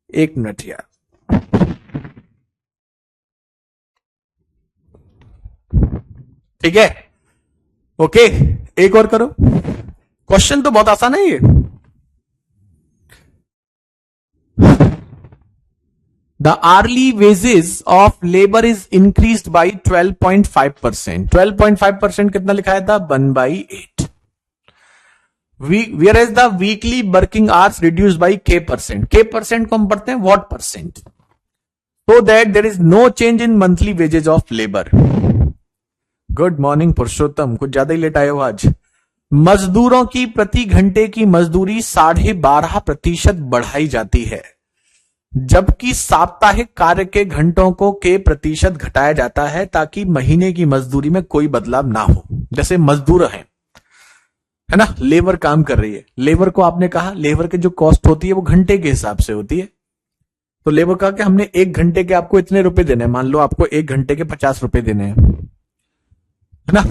1 मिनट यार, ठीक है, ओके। एक और करो, क्वेश्चन तो बहुत आसान है ये। The hourly wages of labor is increased by 12.5%. 12.5% कितना लिखाया था, 1/8। Whereas the weekly working hours reduced by k%. k% को हम पढ़ते हैं what percent? So that there is no change in monthly wages of labor. Good morning Purushottam, कुछ ज्यादा ही late आए हो आज। मजदूरों की प्रति घंटे की मजदूरी 12.5% बढ़ाई जाती है, जबकि साप्ताहिक कार्य के घंटों को के प्रतिशत घटाया जाता है ताकि महीने की मजदूरी में कोई बदलाव ना हो। जैसे मजदूर हैं, है ना, लेबर काम कर रही है, लेबर को आपने कहा लेबर की जो कॉस्ट होती है वो घंटे के हिसाब से होती है, तो लेबर कहा कि हमने 1 घंटे के आपको इतने रुपए देने हैं, मान लो आपको 1 घंटे के 50 रुपए देने हैं, है ना,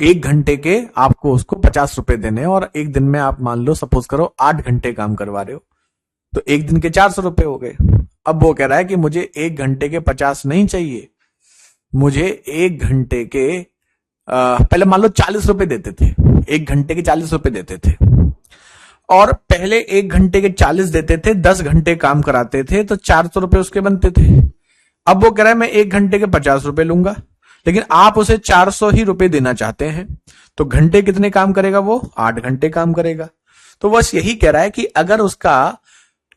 1 घंटे के आपको उसको 50 रुपए देने हैं, और एक दिन में आप मान लो सपोज करो 8 घंटे काम करवा रहे हो, तो एक दिन के 400 रुपए हो गए। अब वो कह रहा है कि मुझे 1 घंटे के 50 नहीं चाहिए, मुझे 1 घंटे के पहले मान लो 40 रुपए देते थे, 1 घंटे के 40 रुपए देते थे, और पहले 1 घंटे के 40 देते थे, 10 घंटे काम कराते थे, तो 400 रुपए उसके बनते थे। अब वो कह रहा है मैं 1 घंटे के 50 रुपए लूंगा, लेकिन आप उसे 400 ही रुपए देना चाहते हैं, तो घंटे कितने काम करेगा वो? 8 घंटे काम करेगा। तो बस यही कह रहा है कि अगर उसका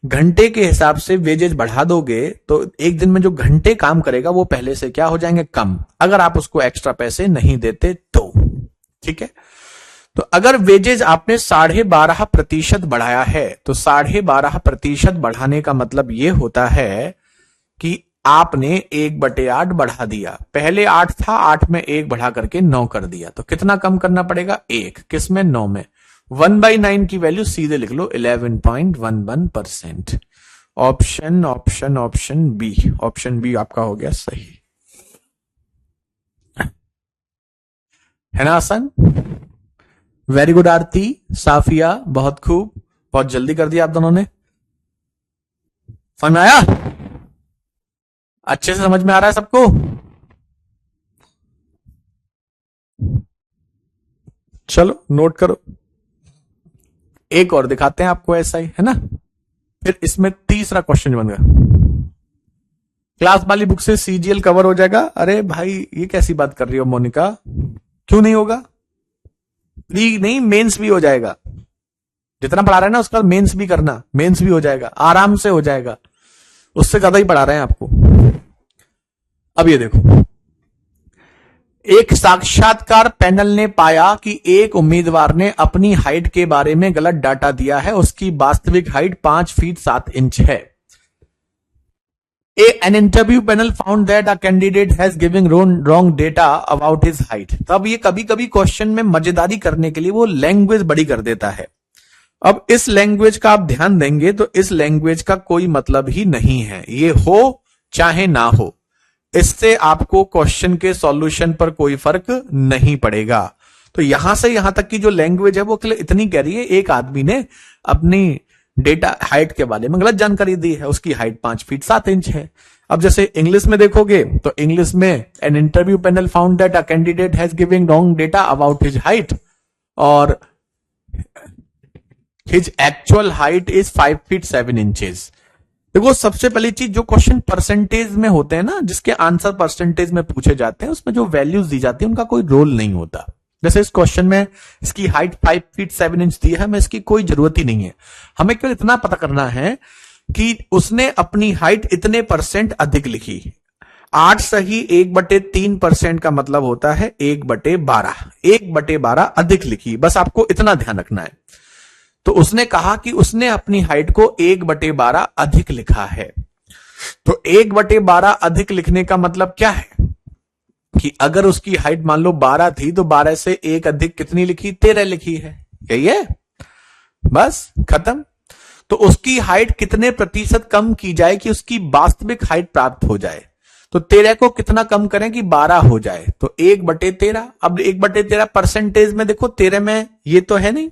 घंटे के हिसाब से वेजेज बढ़ा दोगे तो एक दिन में जो घंटे काम करेगा वो पहले से क्या हो जाएंगे? कम, अगर आप उसको एक्स्ट्रा पैसे नहीं देते तो। ठीक है, तो अगर वेजेज आपने 12.5% बढ़ाया है, तो 12.5% बढ़ाने का मतलब ये होता है कि आपने 1/8 बढ़ा दिया। पहले 8 था, 8 में 1 बढ़ा करके 9 कर दिया, तो कितना कम करना पड़ेगा? 1। किसमें? 9 में। 1/9 की वैल्यू सीधे लिख लो 11.11%। Option option option B, option B आपका हो गया सही। है ना आसान? वेरी गुड आरती, साफिया, बहुत खूब, बहुत जल्दी कर दिया आप दोनों ने। समझ में आया? अच्छे से समझ में आ रहा है सबको? चलो नोट करो, एक और दिखाते हैं आपको ऐसा ही, है ना। फिर इसमें तीसरा क्वेश्चन बन गया, क्लास वाली बुक से सीजीएल कवर हो जाएगा। अरे भाई ये कैसी बात कर रही हो मोनिका, क्यों नहीं होगा? प्री नहीं, मेंस भी हो जाएगा। जितना पढ़ा रहे हैं ना उसका मेंस भी करना, मेंस भी हो जाएगा, आराम से हो जाएगा, उससे ज्यादा ही पढ़ा रहे हैं आपको। अब ये देखो, एक साक्षात्कार पैनल ने पाया कि एक उम्मीदवार ने अपनी हाइट के बारे में गलत डाटा दिया है, उसकी वास्तविक हाइट 5 फीट 7 इंच है। An interview panel found that a candidate has given wrong data about his height। तब ये कभी कभी क्वेश्चन में मजेदारी करने के लिए वो लैंग्वेज बड़ी कर देता है। अब इस लैंग्वेज का आप ध्यान देंगे तो इस लैंग्वेज का कोई मतलब ही नहीं है, ये हो चाहे ना हो, इससे आपको क्वेश्चन के सॉल्यूशन पर कोई फर्क नहीं पड़ेगा। तो यहां से यहां तक की जो लैंग्वेज है वो इतनी कह रही है, एक आदमी ने अपनी डेटा हाइट के बारे में गलत जानकारी दी है, उसकी हाइट 5 फीट 7 इंच है। अब जैसे इंग्लिश में देखोगे तो इंग्लिश में an interview panel found that a candidate has giving wrong data about his height और his actual height is 5 feet 7 inches. देखो सबसे पहली चीज, जो क्वेश्चन परसेंटेज में होते हैं ना, जिसके आंसर परसेंटेज में पूछे जाते हैं, उसमें जो वैल्यूज दी जाती है उनका कोई रोल नहीं होता। जैसे इस क्वेश्चन में इसकी हाइट 5 फीट 7 इंच दी है, हमें इसकी कोई जरूरत ही नहीं है। हमें केवल इतना पता करना है कि उसने अपनी हाइट इतने % अधिक लिखी। 8 सही 1/3% का मतलब होता है 1/12, 1/12 अधिक लिखी, बस आपको इतना ध्यान रखना है। तो उसने कहा कि उसने अपनी हाइट को 1/12 अधिक लिखा है। तो 1/12 अधिक लिखने का मतलब क्या है कि अगर उसकी हाइट मान लो 12 थी तो 12 से 1 अधिक कितनी लिखी? 13 लिखी है। यही है, बस खत्म। तो उसकी हाइट कितने प्रतिशत कम की जाए कि उसकी वास्तविक हाइट प्राप्त हो जाए? तो 13 को कितना कम करें कि 12 हो जाए? तो 1/13। अब 1/13 परसेंटेज में देखो, 13 में ये तो है नहीं,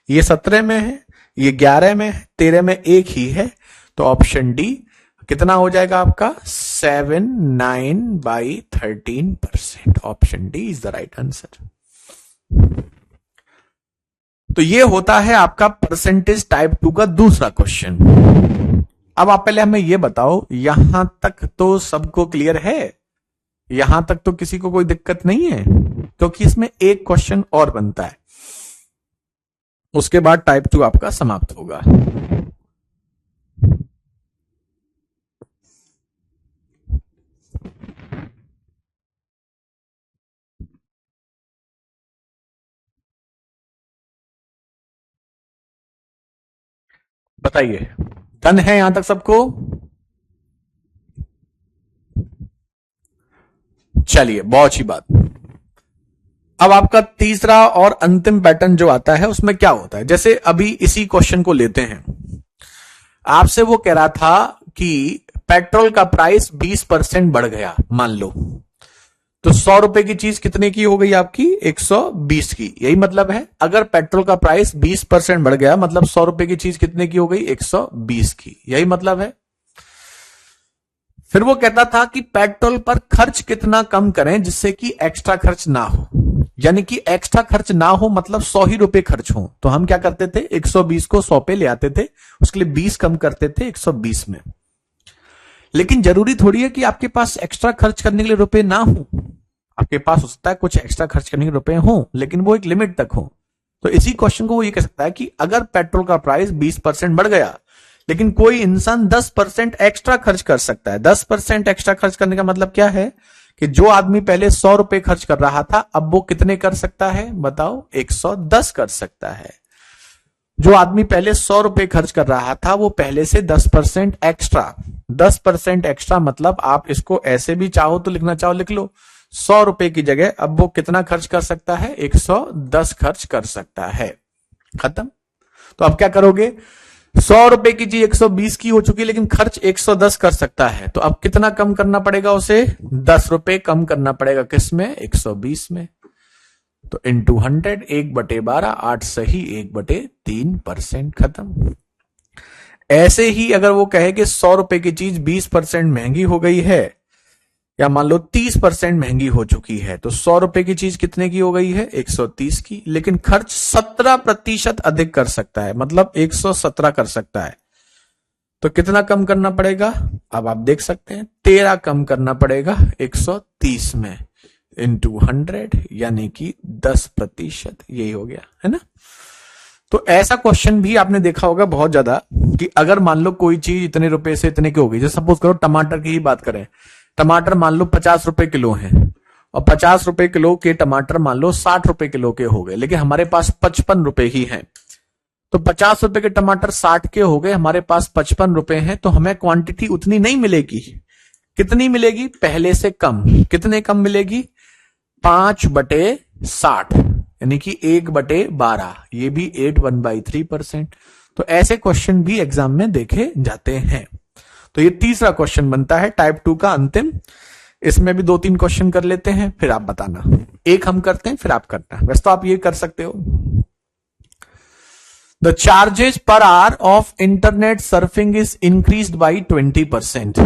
ये 17 में है, ये 11 में है, 13 में 1 ही है। तो ऑप्शन डी कितना हो जाएगा आपका? 7/9/13%। Option D is the right answer. तो ये होता है आपका परसेंटेज टाइप 2 का दूसरा क्वेश्चन। अब आप पहले हमें ये बताओ, यहां तक तो सबको क्लियर है? यहां तक तो किसी को कोई दिक्कत नहीं है? क्योंकि इसमें एक क्वेश्चन और बनता है, उसके बाद टाइप 2 आपका समाप्त होगा। बताइए, डन है यहां तक सबको? चलिए, बहुत अच्छी बात। अब आपका तीसरा और अंतिम पैटर्न जो आता है उसमें क्या होता है, जैसे अभी इसी क्वेश्चन को लेते हैं। आपसे वो कह रहा था कि पेट्रोल का प्राइस 20% बढ़ गया मान लो, तो 100 रुपए की चीज कितने की हो गई आपकी? 120 की। यही मतलब है, अगर पेट्रोल का प्राइस 20% बढ़ गया मतलब 100 रुपए की चीज कितने की हो गई? 120 की। यही मतलब है। फिर वो कहता था कि पेट्रोल पर खर्च कितना कम करें जिससे कि एक्स्ट्रा खर्च ना हो, यानी कि एक्स्ट्रा खर्च ना हो मतलब 100 ही रुपए खर्च हो। तो हम क्या करते थे? 120 को 100 पे ले आते थे, उसके लिए 20 कम करते थे 120 में। लेकिन जरूरी थोड़ी है कि आपके पास एक्स्ट्रा खर्च करने के लिए रुपए ना हो। आपके पास हो सकता है कुछ एक्स्ट्रा खर्च करने के रुपए हो, लेकिन वो एक लिमिट तक हो। तो इसी क्वेश्चन को वो ये कह सकता है कि अगर पेट्रोल का प्राइस 20% बढ़ गया लेकिन कोई इंसान 10% एक्स्ट्रा खर्च कर सकता है। 10% एक्स्ट्रा खर्च करने का मतलब क्या है कि जो आदमी पहले 100 रुपए खर्च कर रहा था अब वो कितने कर सकता है? बताओ, 110 कर सकता है। जो आदमी पहले 100 रुपए खर्च कर रहा था वो पहले से 10% एक्स्ट्रा, 10% एक्स्ट्रा मतलब आप इसको ऐसे भी चाहो तो लिखना चाहो लिख लो, 100 रुपए की जगह अब वो कितना खर्च कर सकता है? 110 खर्च कर सकता है। खत्म। तो अब क्या करोगे? 100 रुपए की चीज 120 की हो चुकी है लेकिन खर्च 110 कर सकता है, तो अब कितना कम करना पड़ेगा उसे? 10 रुपए कम करना पड़ेगा। किसमें? 120 में। तो इंटू 100, 1/12, 8 सही 1/3%। खत्म। ऐसे ही अगर वो कहे कि 100 रुपए की चीज 20% महंगी हो गई है या मान लो 30% महंगी हो चुकी है, तो 100 रुपए की चीज कितने की हो गई है? 130 की, लेकिन खर्च 17% अधिक कर सकता है, मतलब 117 कर सकता है। तो कितना कम करना पड़ेगा? अब आप देख सकते हैं 13 कम करना पड़ेगा 130 में, इंटू 100 यानी कि 10%। यही हो गया है ना। तो ऐसा क्वेश्चन भी आपने देखा होगा बहुत ज्यादा कि अगर मान लो कोई चीज इतने रुपए से इतने की हो गई, जैसे सपोज करो टमाटर की ही बात करें, टमाटर मान लो 50 रुपए किलो हैं और 50 रुपए किलो के टमाटर मान लो 60 रुपए किलो के हो गए, लेकिन हमारे पास 55 रुपए ही हैं। तो 50 रुपए के टमाटर 60 के हो गए, हमारे पास 55 रुपए हैं, तो हमें क्वांटिटी उतनी नहीं मिलेगी। कितनी मिलेगी? पहले से कम। कितने कम मिलेगी? 5/60 यानी कि 1/12। ये भी 8 1/3%। तो ऐसे क्वेश्चन भी एग्जाम में देखे जाते हैं। तो ये तीसरा क्वेश्चन बनता है टाइप 2 का अंतिम। इसमें भी 2-3 क्वेश्चन कर लेते हैं, फिर आप बताना। एक हम करते हैं फिर आप करना। वैसे तो आप ये कर सकते हो। The charges per hour of internet surfing is increased by 20%।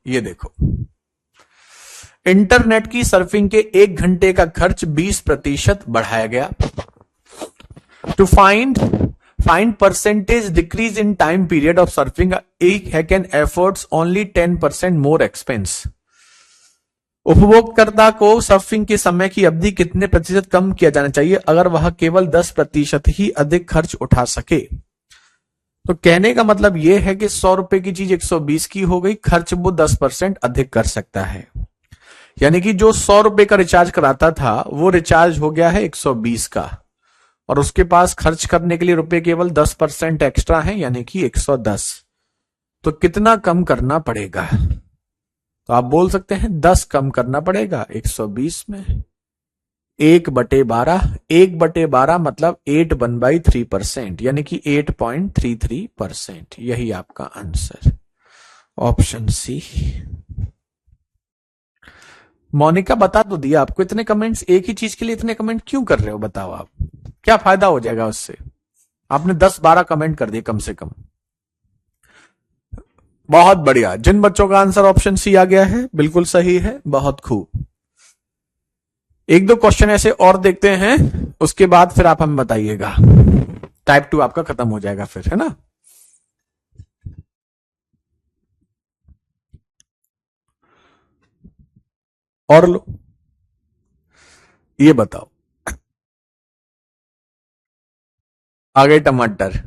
ये देखो, इंटरनेट की सर्फिंग के 1 घंटे का खर्च 20% बढ़ाया गया। To find percentage decrease in time period of surfing can efforts only 10% more expense. उपभोगकर्ता को सर्फिंग के समय की अवधि कितने प्रतिशत कम किया जाना चाहिए अगर वह केवल 10% ही अधिक खर्च उठा सके? तो कहने का मतलब यह है कि 100 रुपए की चीज 120 की हो गई, खर्च वो 10% अधिक कर सकता है। यानी कि जो 100 रुपए का रिचार्ज कराता था वो रिचार्ज हो गया है 120 का, और उसके पास खर्च करने के लिए रुपए केवल 10% एक्स्ट्रा है, यानी कि 110। तो कितना कम करना पड़ेगा? तो आप बोल सकते हैं 10 कम करना पड़ेगा 120 में। 1/12, 1/12 मतलब 8 1/3%, यानी कि 8.33%। यही आपका आंसर, ऑप्शन सी। मोनिका बता तो दिया आपको, इतने कमेंट्स एक ही चीज के लिए इतने कमेंट क्यों कर रहे हो? बताओ आप, क्या फायदा हो जाएगा उससे? आपने 10-12 कमेंट कर दिए कम से कम। बहुत बढ़िया। जिन बच्चों का आंसर ऑप्शन सी आ गया है बिल्कुल सही है, बहुत खूब। 1-2 क्वेश्चन ऐसे और देखते हैं, उसके बाद फिर आप हमें बताइएगा। टाइप 2 आपका खत्म हो जाएगा फिर, है ना। और लो, ये बताओ। आ गए टमाटर।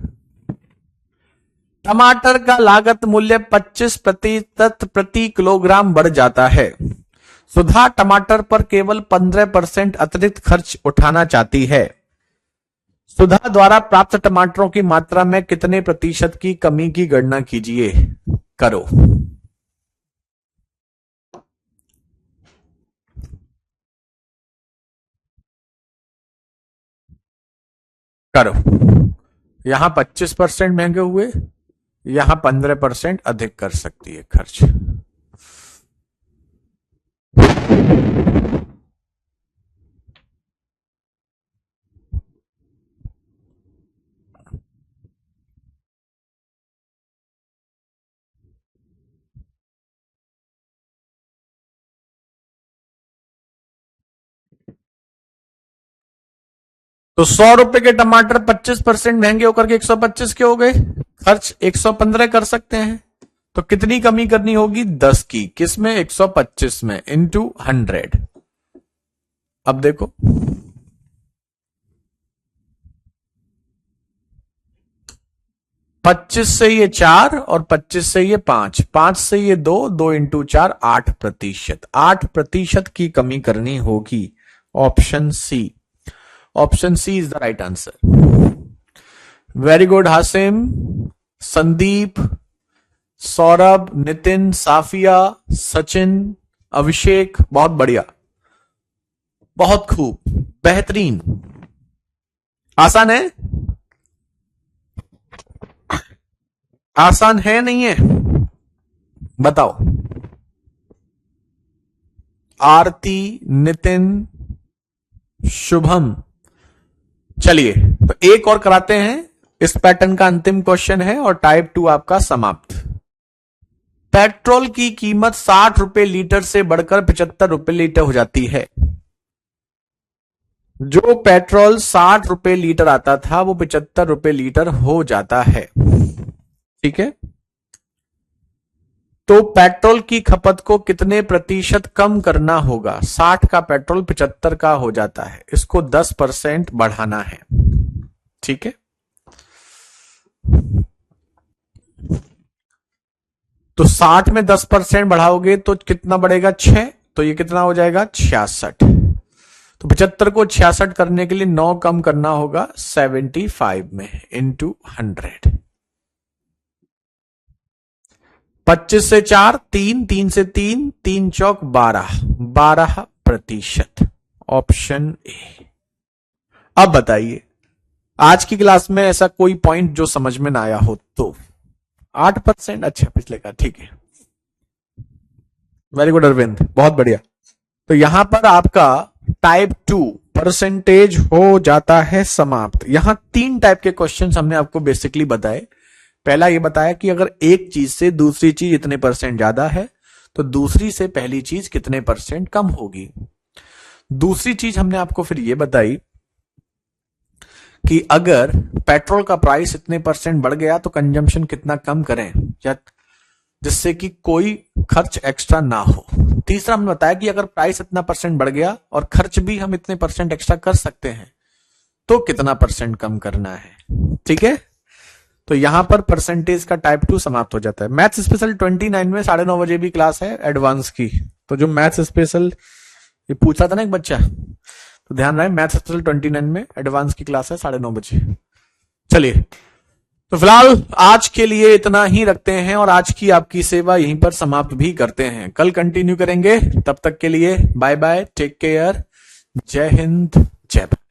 टमाटर का लागत मूल्य 25% प्रति किलोग्राम बढ़ जाता है। सुधा टमाटर पर केवल 15% अतिरिक्त खर्च उठाना चाहती है। सुधा द्वारा प्राप्त टमाटरों की मात्रा में कितने प्रतिशत की कमी की गणना कीजिए? करो। करो। यहां 25% महंगे हुए, यहां 15% अधिक कर सकती है खर्च। तो 100 रुपए के टमाटर 25% महंगे होकर के 125 के हो गए, खर्च 115 कर सकते हैं। तो कितनी कमी करनी होगी? 10 की। किसमें? 125 में, इंटू 100। अब देखो 25 से ये 4 और 25 से ये 5, 5 से ये 2, 2 इंटू 4 8%। 8% की कमी करनी होगी। Option C. Option C is the right answer. Very good Hasim, Sandeep, Saurabh, Nitin, Safiya, Sachin, Abhishek, बहुत बढ़िया, बहुत खूब, बेहतरीन। आसान है? आसान है नहीं है? बताओ। आरती, नितिन, शुभम। चलिए तो एक और कराते हैं, इस पैटर्न का अंतिम क्वेश्चन है और टाइप 2 आपका समाप्त। पेट्रोल की कीमत 60 रुपए लीटर से बढ़कर 75 रुपए लीटर हो जाती है। जो पेट्रोल 60 रुपए लीटर आता था वो 75 रुपए लीटर हो जाता है। ठीक है, तो पेट्रोल की खपत को कितने प्रतिशत कम करना होगा? 60 का पेट्रोल 75 का हो जाता है, इसको 10% बढ़ाना है। ठीक है, तो 60 में 10% बढ़ाओगे तो कितना बढ़ेगा? 6। तो ये कितना हो जाएगा? 66। तो 75 को 66 करने के लिए 9 कम करना होगा 75 में, इंटू 100। 25 से 4, 3, 3 से 3, 3 चौक 12, 12%। Option A. अब बताइए, आज की क्लास में ऐसा कोई पॉइंट जो समझ में ना आया हो तो? 8%। अच्छा, पिछले का ठीक है, वेरी गुड अरविंद, बहुत बढ़िया। तो यहां पर आपका टाइप 2 परसेंटेज हो जाता है समाप्त। यहां 3 टाइप के क्वेश्चंस हमने आपको बेसिकली बताए। पहला ये बताया कि अगर एक चीज से दूसरी चीज इतने परसेंट ज्यादा है तो दूसरी से पहली चीज कितने परसेंट कम होगी। दूसरी चीज हमने आपको फिर ये बताई कि अगर पेट्रोल का प्राइस इतने परसेंट बढ़ गया तो कंजम्पशन कितना कम करें, या जिससे कि कोई खर्च एक्स्ट्रा ना हो। तीसरा हमने बताया कि अगर प्राइस इतना परसेंट बढ़ गया और खर्च भी हम इतने परसेंट एक्स्ट्रा कर सकते हैं तो कितना परसेंट कम करना है। ठीक है, तो यहां पर परसेंटेज का टाइप 2 समाप्त हो जाता है। मैथ्स स्पेशल 29 में 9:30 बजे भी क्लास है एडवांस की। तो जो मैथ्स स्पेशल ये पूछा था ना एक बच्चा, तो ध्यान रहे, मैथ्स स्पेशल 29 में एडवांस की क्लास है 9:30 बजे। चलिए, तो फिलहाल आज के लिए इतना ही रखते हैं और आज की आपकी सेवा यहीं पर समाप्त भी करते हैं। कल कंटिन्यू करेंगे, तब तक के लिए बाय बाय, टेक केयर, जय हिंद, जय भारत।